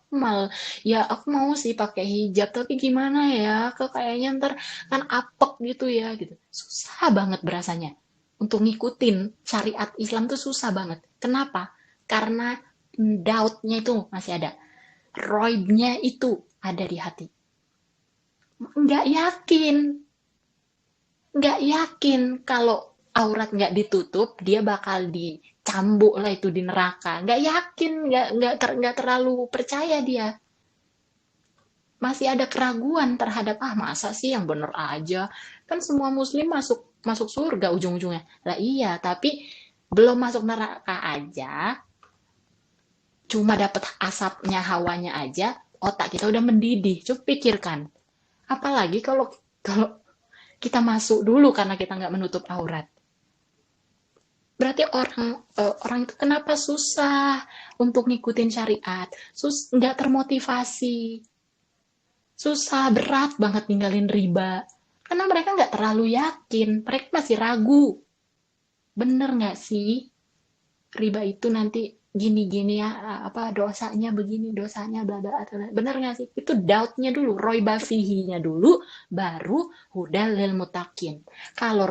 ya aku mau sih pakai hijab, tapi gimana ya? Kayaknya ntar kan apek gitu ya, gitu. Susah banget berasanya untuk ngikutin syariat Islam tuh susah banget. Kenapa? Karena doubt-nya itu masih ada, roibnya itu ada di hati. Nggak yakin, nggak yakin kalau aurat nggak ditutup dia bakal dicambuk lah itu di neraka. Nggak yakin, nggak terlalu percaya dia. Masih ada keraguan terhadap masa sih yang bener aja. Kan semua muslim masuk masuk surga ujung-ujungnya. Lah iya, tapi belum masuk neraka aja, cuma dapat asapnya hawanya aja, otak kita udah mendidih. Coba pikirkan. Apalagi kalau kalau kita masuk dulu karena kita nggak menutup aurat. Berarti orang itu kenapa susah untuk ngikutin syariat, nggak termotivasi, susah berat banget ninggalin riba, karena mereka nggak terlalu yakin, mereka masih ragu, bener nggak sih riba itu nanti gini-gini ya, apa dosanya begini, dosanya bla bla, bener nggak sih? Itu doubtnya dulu, roy bafihinya dulu, baru hudal lil mutakin. Kalau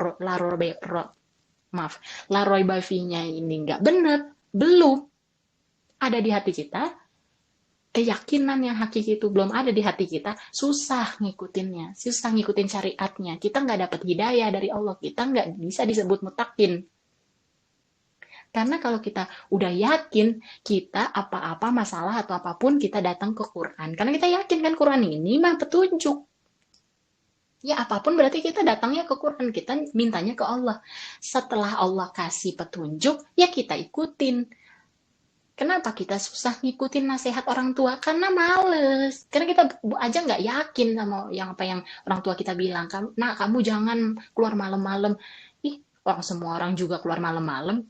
maaf, Laroy Bafinya ini nggak bener, belum ada di hati kita, keyakinan yang hakiki itu belum ada di hati kita, susah ngikutinnya, susah ngikutin syariatnya. Kita nggak dapat hidayah dari Allah, kita nggak bisa disebut mutakin. Karena kalau kita udah yakin, kita apa-apa masalah atau apapun kita datang ke Quran. Karena kita yakin kan Quran ini mah petunjuk. Ya apapun berarti kita datangnya ke Quran, kita mintanya ke Allah. Setelah Allah kasih petunjuk, ya kita ikutin. Kenapa kita susah ngikutin nasihat orang tua? Karena males. Karena kita aja nggak yakin sama yang apa yang orang tua kita bilang. Nah, kamu jangan keluar malam-malam. Ih, semua orang juga keluar malam-malam.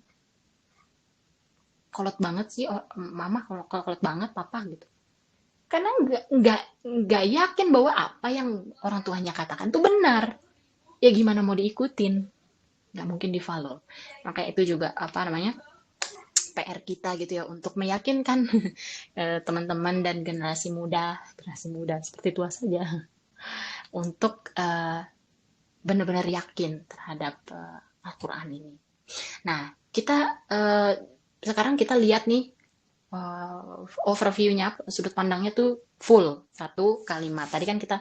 Kolot banget sih, mama kalau kolot banget, papa gitu. Karena nggak yakin bahwa apa yang orang tuanya katakan itu benar. Ya gimana mau diikutin? Nggak mungkin di follow. Makanya itu juga apa namanya? PR kita gitu ya untuk meyakinkan teman-teman dan generasi muda seperti tua saja untuk benar-benar yakin terhadap Al-Quran ini. Nah, kita sekarang kita lihat nih overview-nya, sudut pandangnya tuh full satu kalimat. Tadi kan kita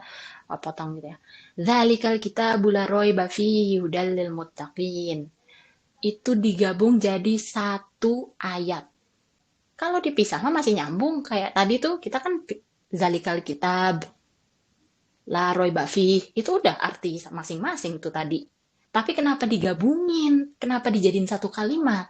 potong gitu ya. Dzalikal kitabul la raiba fihi hudal lil muttaqin. Itu digabung jadi satu ayat. Kalau dipisah mah masih nyambung kayak tadi tuh kita kan zalikal kitab, la raiba fihi, itu udah arti masing-masing tuh tadi. Tapi kenapa digabungin? Kenapa dijadiin satu kalimat?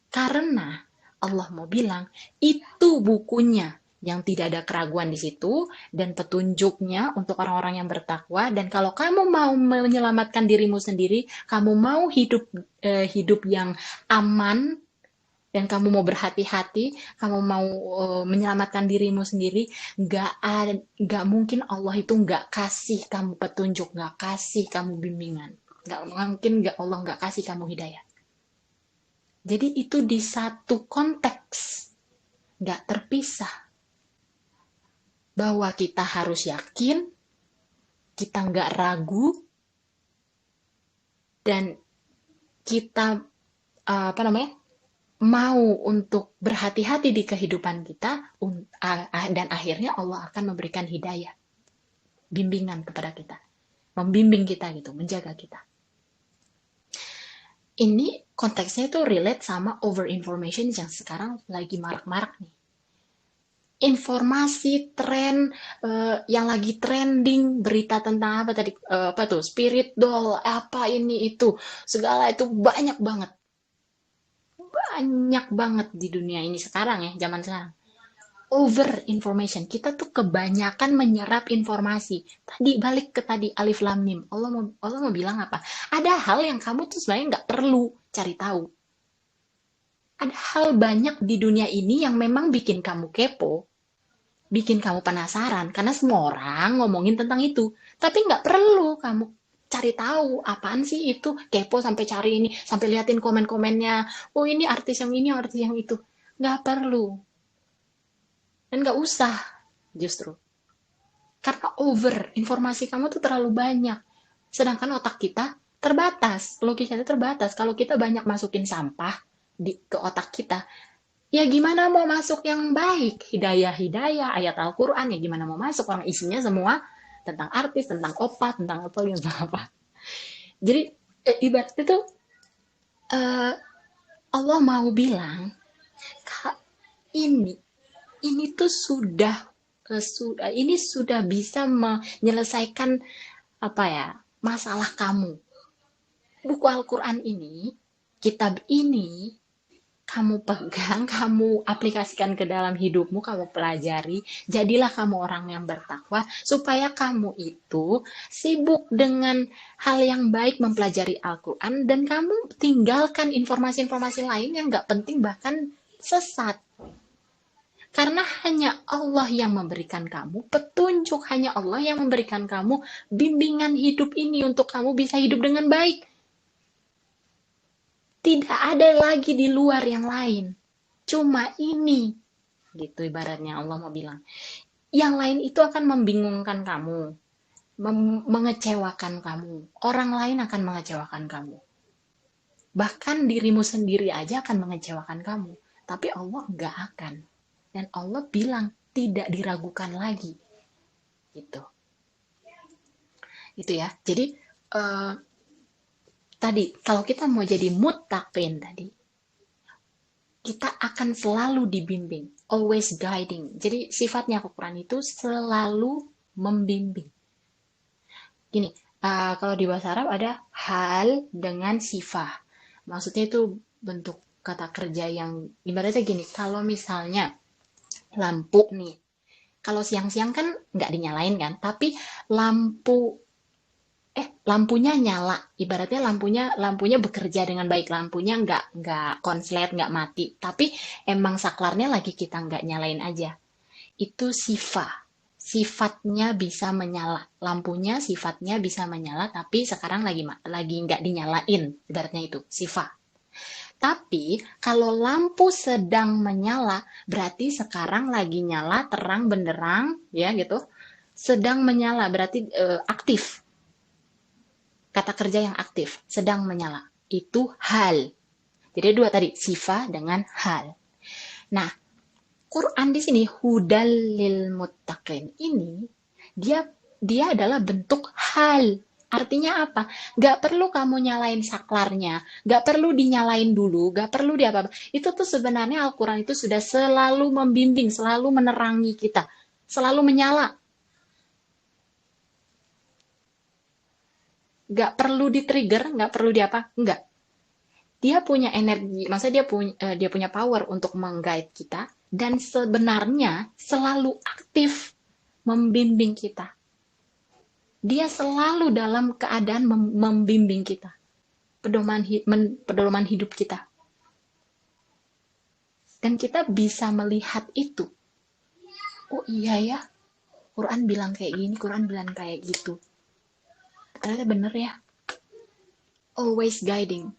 Karena Allah mau bilang, itu bukunya yang tidak ada keraguan di situ dan petunjuknya untuk orang-orang yang bertakwa. Dan kalau kamu mau menyelamatkan dirimu sendiri, kamu mau hidup yang aman dan kamu mau berhati-hati, kamu mau menyelamatkan dirimu sendiri, nggak mungkin Allah itu nggak kasih kamu petunjuk, nggak kasih kamu bimbingan, nggak mungkin Allah nggak kasih kamu hidayah. Jadi itu di satu konteks, nggak terpisah. Bahwa kita harus yakin, kita nggak ragu, dan kita apa namanya mau untuk berhati-hati di kehidupan kita, dan akhirnya Allah akan memberikan hidayah, bimbingan kepada kita, membimbing kita gitu, menjaga kita. Ini konteksnya itu relate sama over information yang sekarang lagi marak-marak nih. Informasi tren yang lagi trending, berita tentang apa tadi, apa tuh, spirit doll, apa ini itu, segala itu banyak banget di dunia ini sekarang ya, zaman sekarang. Over information, kita tuh kebanyakan menyerap informasi. Tadi balik ke tadi alif lam mim, Allah mau bilang apa, ada hal yang kamu tuh sebenarnya nggak perlu cari tahu. Ada hal banyak di dunia ini yang memang bikin kamu kepo, bikin kamu penasaran, karena semua orang ngomongin tentang itu. Tapi nggak perlu kamu cari tahu apaan sih itu, kepo sampai cari ini, sampai liatin komen-komennya. Oh ini artis yang ini, artis yang itu. Nggak perlu. Dan nggak usah justru. Karena over, informasi kamu tuh terlalu banyak. Sedangkan otak kita terbatas, logikanya terbatas. Kalau kita banyak masukin sampah ke otak kita, ya gimana mau masuk yang baik, hidayah ayat Al-Quran, ya gimana mau masuk, orang isinya semua tentang artis, tentang opat, tentang apa tentang apa. Jadi ibarat itu Allah mau bilang, ini tuh ini sudah bisa menyelesaikan apa ya, masalah kamu. Buku Al-Quran ini, kitab ini, kamu pegang, kamu aplikasikan ke dalam hidupmu, kamu pelajari, jadilah kamu orang yang bertakwa, supaya kamu itu sibuk dengan hal yang baik, mempelajari Al-Quran, dan kamu tinggalkan informasi-informasi lain yang gak penting, bahkan sesat. Karena hanya Allah yang memberikan kamu petunjuk, hanya Allah yang memberikan kamu bimbingan hidup ini untuk kamu bisa hidup dengan baik. Tidak ada lagi di luar yang lain. Cuma ini. Gitu ibaratnya Allah mau bilang. Yang lain itu akan membingungkan kamu. Mengecewakan kamu. Orang lain akan mengecewakan kamu. Bahkan dirimu sendiri aja akan mengecewakan kamu. Tapi Allah nggak akan. Dan Allah bilang tidak diragukan lagi. Gitu. Itu ya. Jadi eh, tadi kalau kita mau jadi muttaqin tadi, kita akan selalu dibimbing, always guiding. Jadi sifatnya Al-Quran itu selalu membimbing. Gini, kalau di bahasa Arab ada hal dengan sifat. Maksudnya itu bentuk kata kerja yang ibaratnya gini, kalau misalnya lampu nih, kalau siang-siang kan nggak dinyalain kan, tapi lampu lampunya nyala, ibaratnya lampunya bekerja dengan baik, lampunya nggak konslet, nggak mati, tapi emang saklarnya lagi kita nggak nyalain aja. Itu sifatnya bisa menyala, lampunya sifatnya bisa menyala, tapi sekarang lagi nggak dinyalain, ibaratnya itu sifat. Tapi kalau lampu sedang menyala, berarti sekarang lagi nyala terang benderang, ya gitu. Sedang menyala berarti aktif, kata kerja yang aktif, sedang menyala. Itu hal. Jadi dua tadi, sifat dengan hal. Nah, Quran di sini hudal lil muttaqin ini dia dia adalah bentuk hal. Artinya apa? Gak perlu kamu nyalain saklarnya, gak perlu dinyalain dulu, gak perlu di apa. Itu tuh sebenarnya Al-Quran itu sudah selalu membimbing, selalu menerangi kita, selalu menyala. Gak perlu di-trigger, gak perlu di apa, enggak. Dia punya energi, maksudnya dia punya power untuk mengguide kita dan sebenarnya selalu aktif membimbing kita. Dia selalu dalam keadaan membimbing kita, pedoman hidup kita. Dan kita bisa melihat itu. Oh iya ya, Quran bilang kayak gini, Quran bilang kayak gitu. Ternyata bener ya. Always guiding.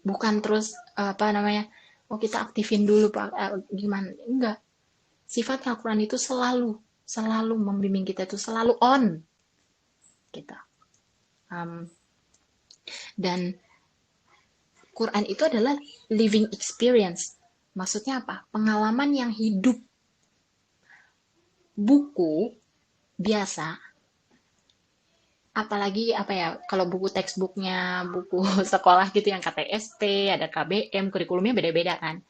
Bukan terus apa namanya, oh kita aktifin dulu Pak, gimana? Enggak. Sifat Al-Quran itu selalu membimbing kita, itu selalu on kita. Um, dan Quran itu adalah living experience. Maksudnya apa? Pengalaman yang hidup. Buku biasa, apalagi apa ya, kalau buku textbooknya, buku sekolah gitu yang KTSP, ada KBM, kurikulumnya beda-beda kan.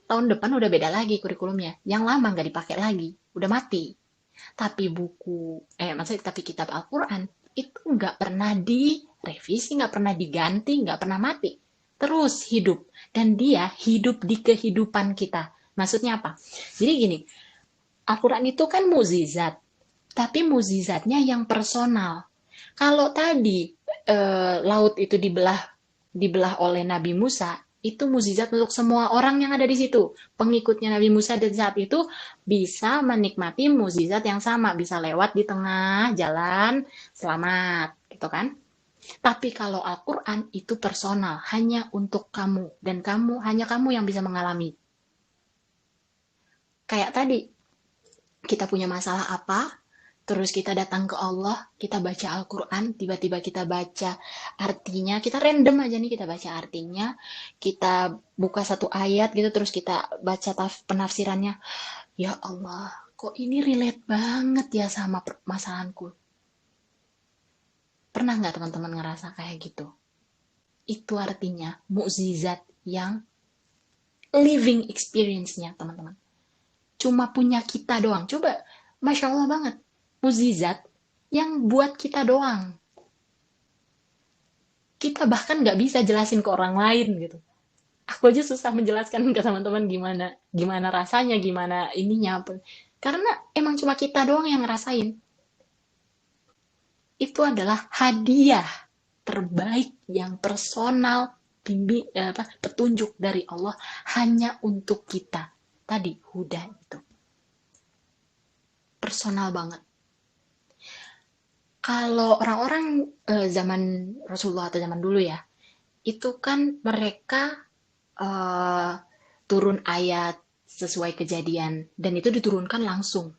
Tahun depan udah beda lagi kurikulumnya. Yang lama nggak dipakai lagi, udah mati. Tapi maksudnya tapi kitab Al-Quran itu nggak pernah direvisi, nggak pernah diganti, nggak pernah mati. Terus hidup. Dan dia hidup di kehidupan kita. Maksudnya apa? Jadi gini, Al-Quran itu kan mukjizat. Tapi mukjizatnya yang personal. Kalau tadi laut itu dibelah oleh Nabi Musa, itu mukjizat untuk semua orang yang ada di situ. Pengikutnya Nabi Musa di saat itu bisa menikmati mukjizat yang sama, bisa lewat di tengah jalan selamat, gitu kan? Tapi kalau Al-Quran itu personal, hanya untuk kamu dan hanya kamu yang bisa mengalami. Kayak tadi, kita punya masalah apa, terus kita datang ke Allah, kita baca Al-Quran, tiba-tiba kita baca artinya, kita random aja nih, kita baca artinya, kita buka satu ayat gitu, terus kita baca penafsirannya. Ya Allah, kok ini relate banget ya sama masalahanku. Pernah nggak teman-teman ngerasa kayak gitu? Itu artinya mukjizat yang living experience-nya, teman-teman. Cuma punya kita doang. Coba, Masya Allah banget. Mukjizat yang buat kita doang. Kita bahkan nggak bisa jelasin ke orang lain gitu. Aku aja susah menjelaskan ke teman-teman gimana rasanya, gimana ininya. Karena emang cuma kita doang yang ngerasain. Itu adalah hadiah terbaik yang personal, petunjuk dari Allah hanya untuk kita. Tadi huda itu personal banget. Kalau orang-orang zaman Rasulullah atau zaman dulu ya, itu kan mereka eh, turun ayat sesuai kejadian dan itu diturunkan langsung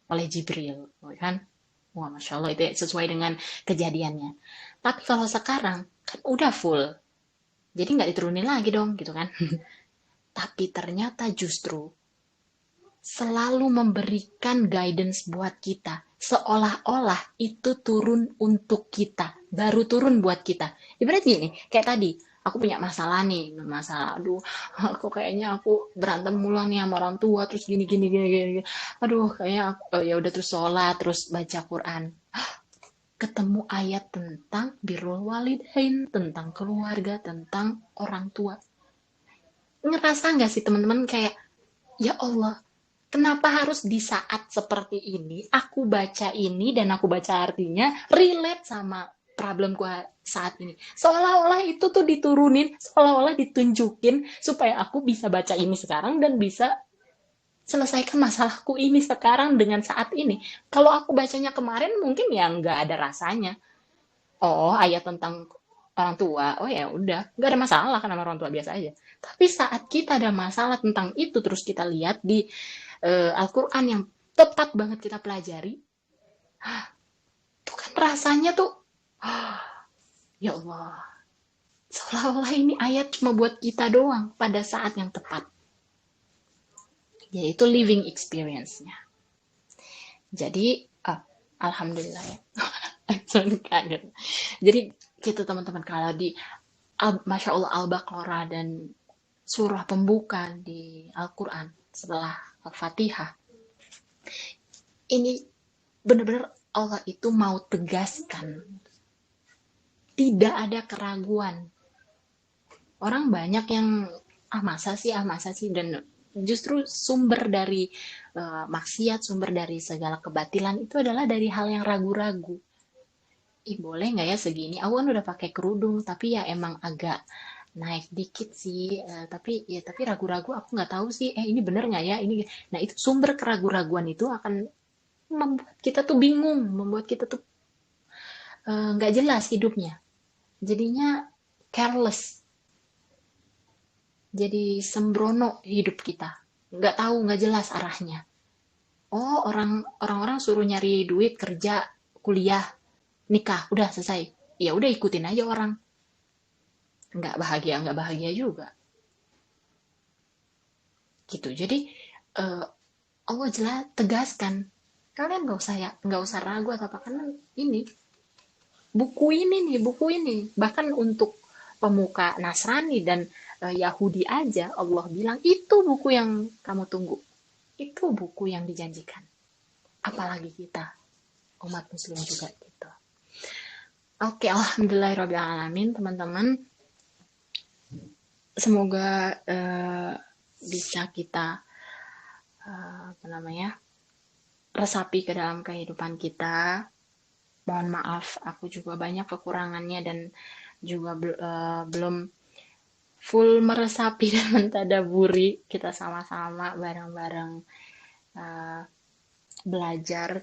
oleh Jibril, kan? Wah, masya Allah itu sesuai dengan kejadiannya. Tapi kalau sekarang kan udah full, Jadi nggak diturunin lagi dong gitu kan. Tapi ternyata justru selalu memberikan guidance buat kita. Seolah-olah itu turun untuk kita, baru turun buat kita. Ibarat gini, kayak tadi, aku punya masalah nih, masalah, aduh, aku kayaknya aku berantem mulu nih sama orang tua, terus gini, gini, gini, gini, gini. Aduh, kayaknya aku, ya udah terus sholat, terus baca Quran. Ketemu ayat tentang birrul walidain, tentang keluarga, tentang orang tua. Ngerasa nggak sih teman-teman kayak, ya Allah, kenapa harus di saat seperti ini aku baca ini dan aku baca artinya relate sama problem gue saat ini. Seolah-olah itu tuh diturunin, seolah-olah ditunjukin supaya aku bisa baca ini sekarang dan bisa selesaikan masalahku ini sekarang dengan saat ini. Kalau aku bacanya kemarin mungkin ya nggak ada rasanya. Oh, ayat tentang orang tua. Oh ya udah, nggak ada masalah kan sama orang tua biasa aja. Tapi saat kita ada masalah tentang itu terus kita lihat di Al-Quran yang tepat banget kita pelajari, tuh kan rasanya tuh, ya Allah, seolah-olah ini ayat cuma buat kita doang pada saat yang tepat, yaitu living experience-nya. Jadi, alhamdulillah ya, kaget. Jadi gitu teman-teman, kalau di Masya Allah Al-Baqarah dan surah pembuka di Al-Quran setelah Al-Fatihah, ini benar-benar Allah itu mau tegaskan, tidak ada keraguan. Orang banyak yang ah masa sih, dan justru sumber dari maksiat, sumber dari segala kebatilan itu adalah dari hal yang ragu-ragu. Ih, boleh nggak ya segini? Aku kan udah pakai kerudung, tapi ya emang agak naik dikit sih. Tapi ragu-ragu. Aku nggak tahu sih. Ini bener nggak ya? Ini. Nah itu sumber keraguan-raguan itu akan membuat kita tuh bingung, membuat kita tuh nggak jelas hidupnya. Jadinya careless, jadi sembrono hidup kita, nggak tahu, nggak jelas arahnya. Oh, orang-orang suruh nyari duit, kerja, kuliah, nikah, udah selesai. Ya udah ikutin aja orang, nggak bahagia juga gitu. Jadi eh, Allah jelas tegaskan, kalian nggak usah ragu atau apa, karena ini buku ini bahkan untuk pemuka Nasrani dan Yahudi aja Allah bilang itu buku yang kamu tunggu, itu buku yang dijanjikan, apalagi kita umat muslim juga gitu. Oke, alhamdulillahirobbilalamin teman-teman, semoga bisa kita apa namanya resapi ke dalam kehidupan kita. Mohon maaf aku juga banyak kekurangannya dan juga belum full meresapi dan mentadaburi. Kita sama-sama bareng-bareng uh, belajar,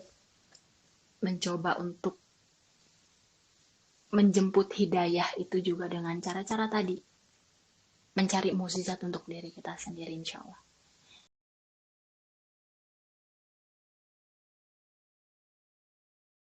mencoba untuk menjemput hidayah itu juga dengan cara-cara tadi, mencari mukjizat untuk diri kita sendiri insya Allah.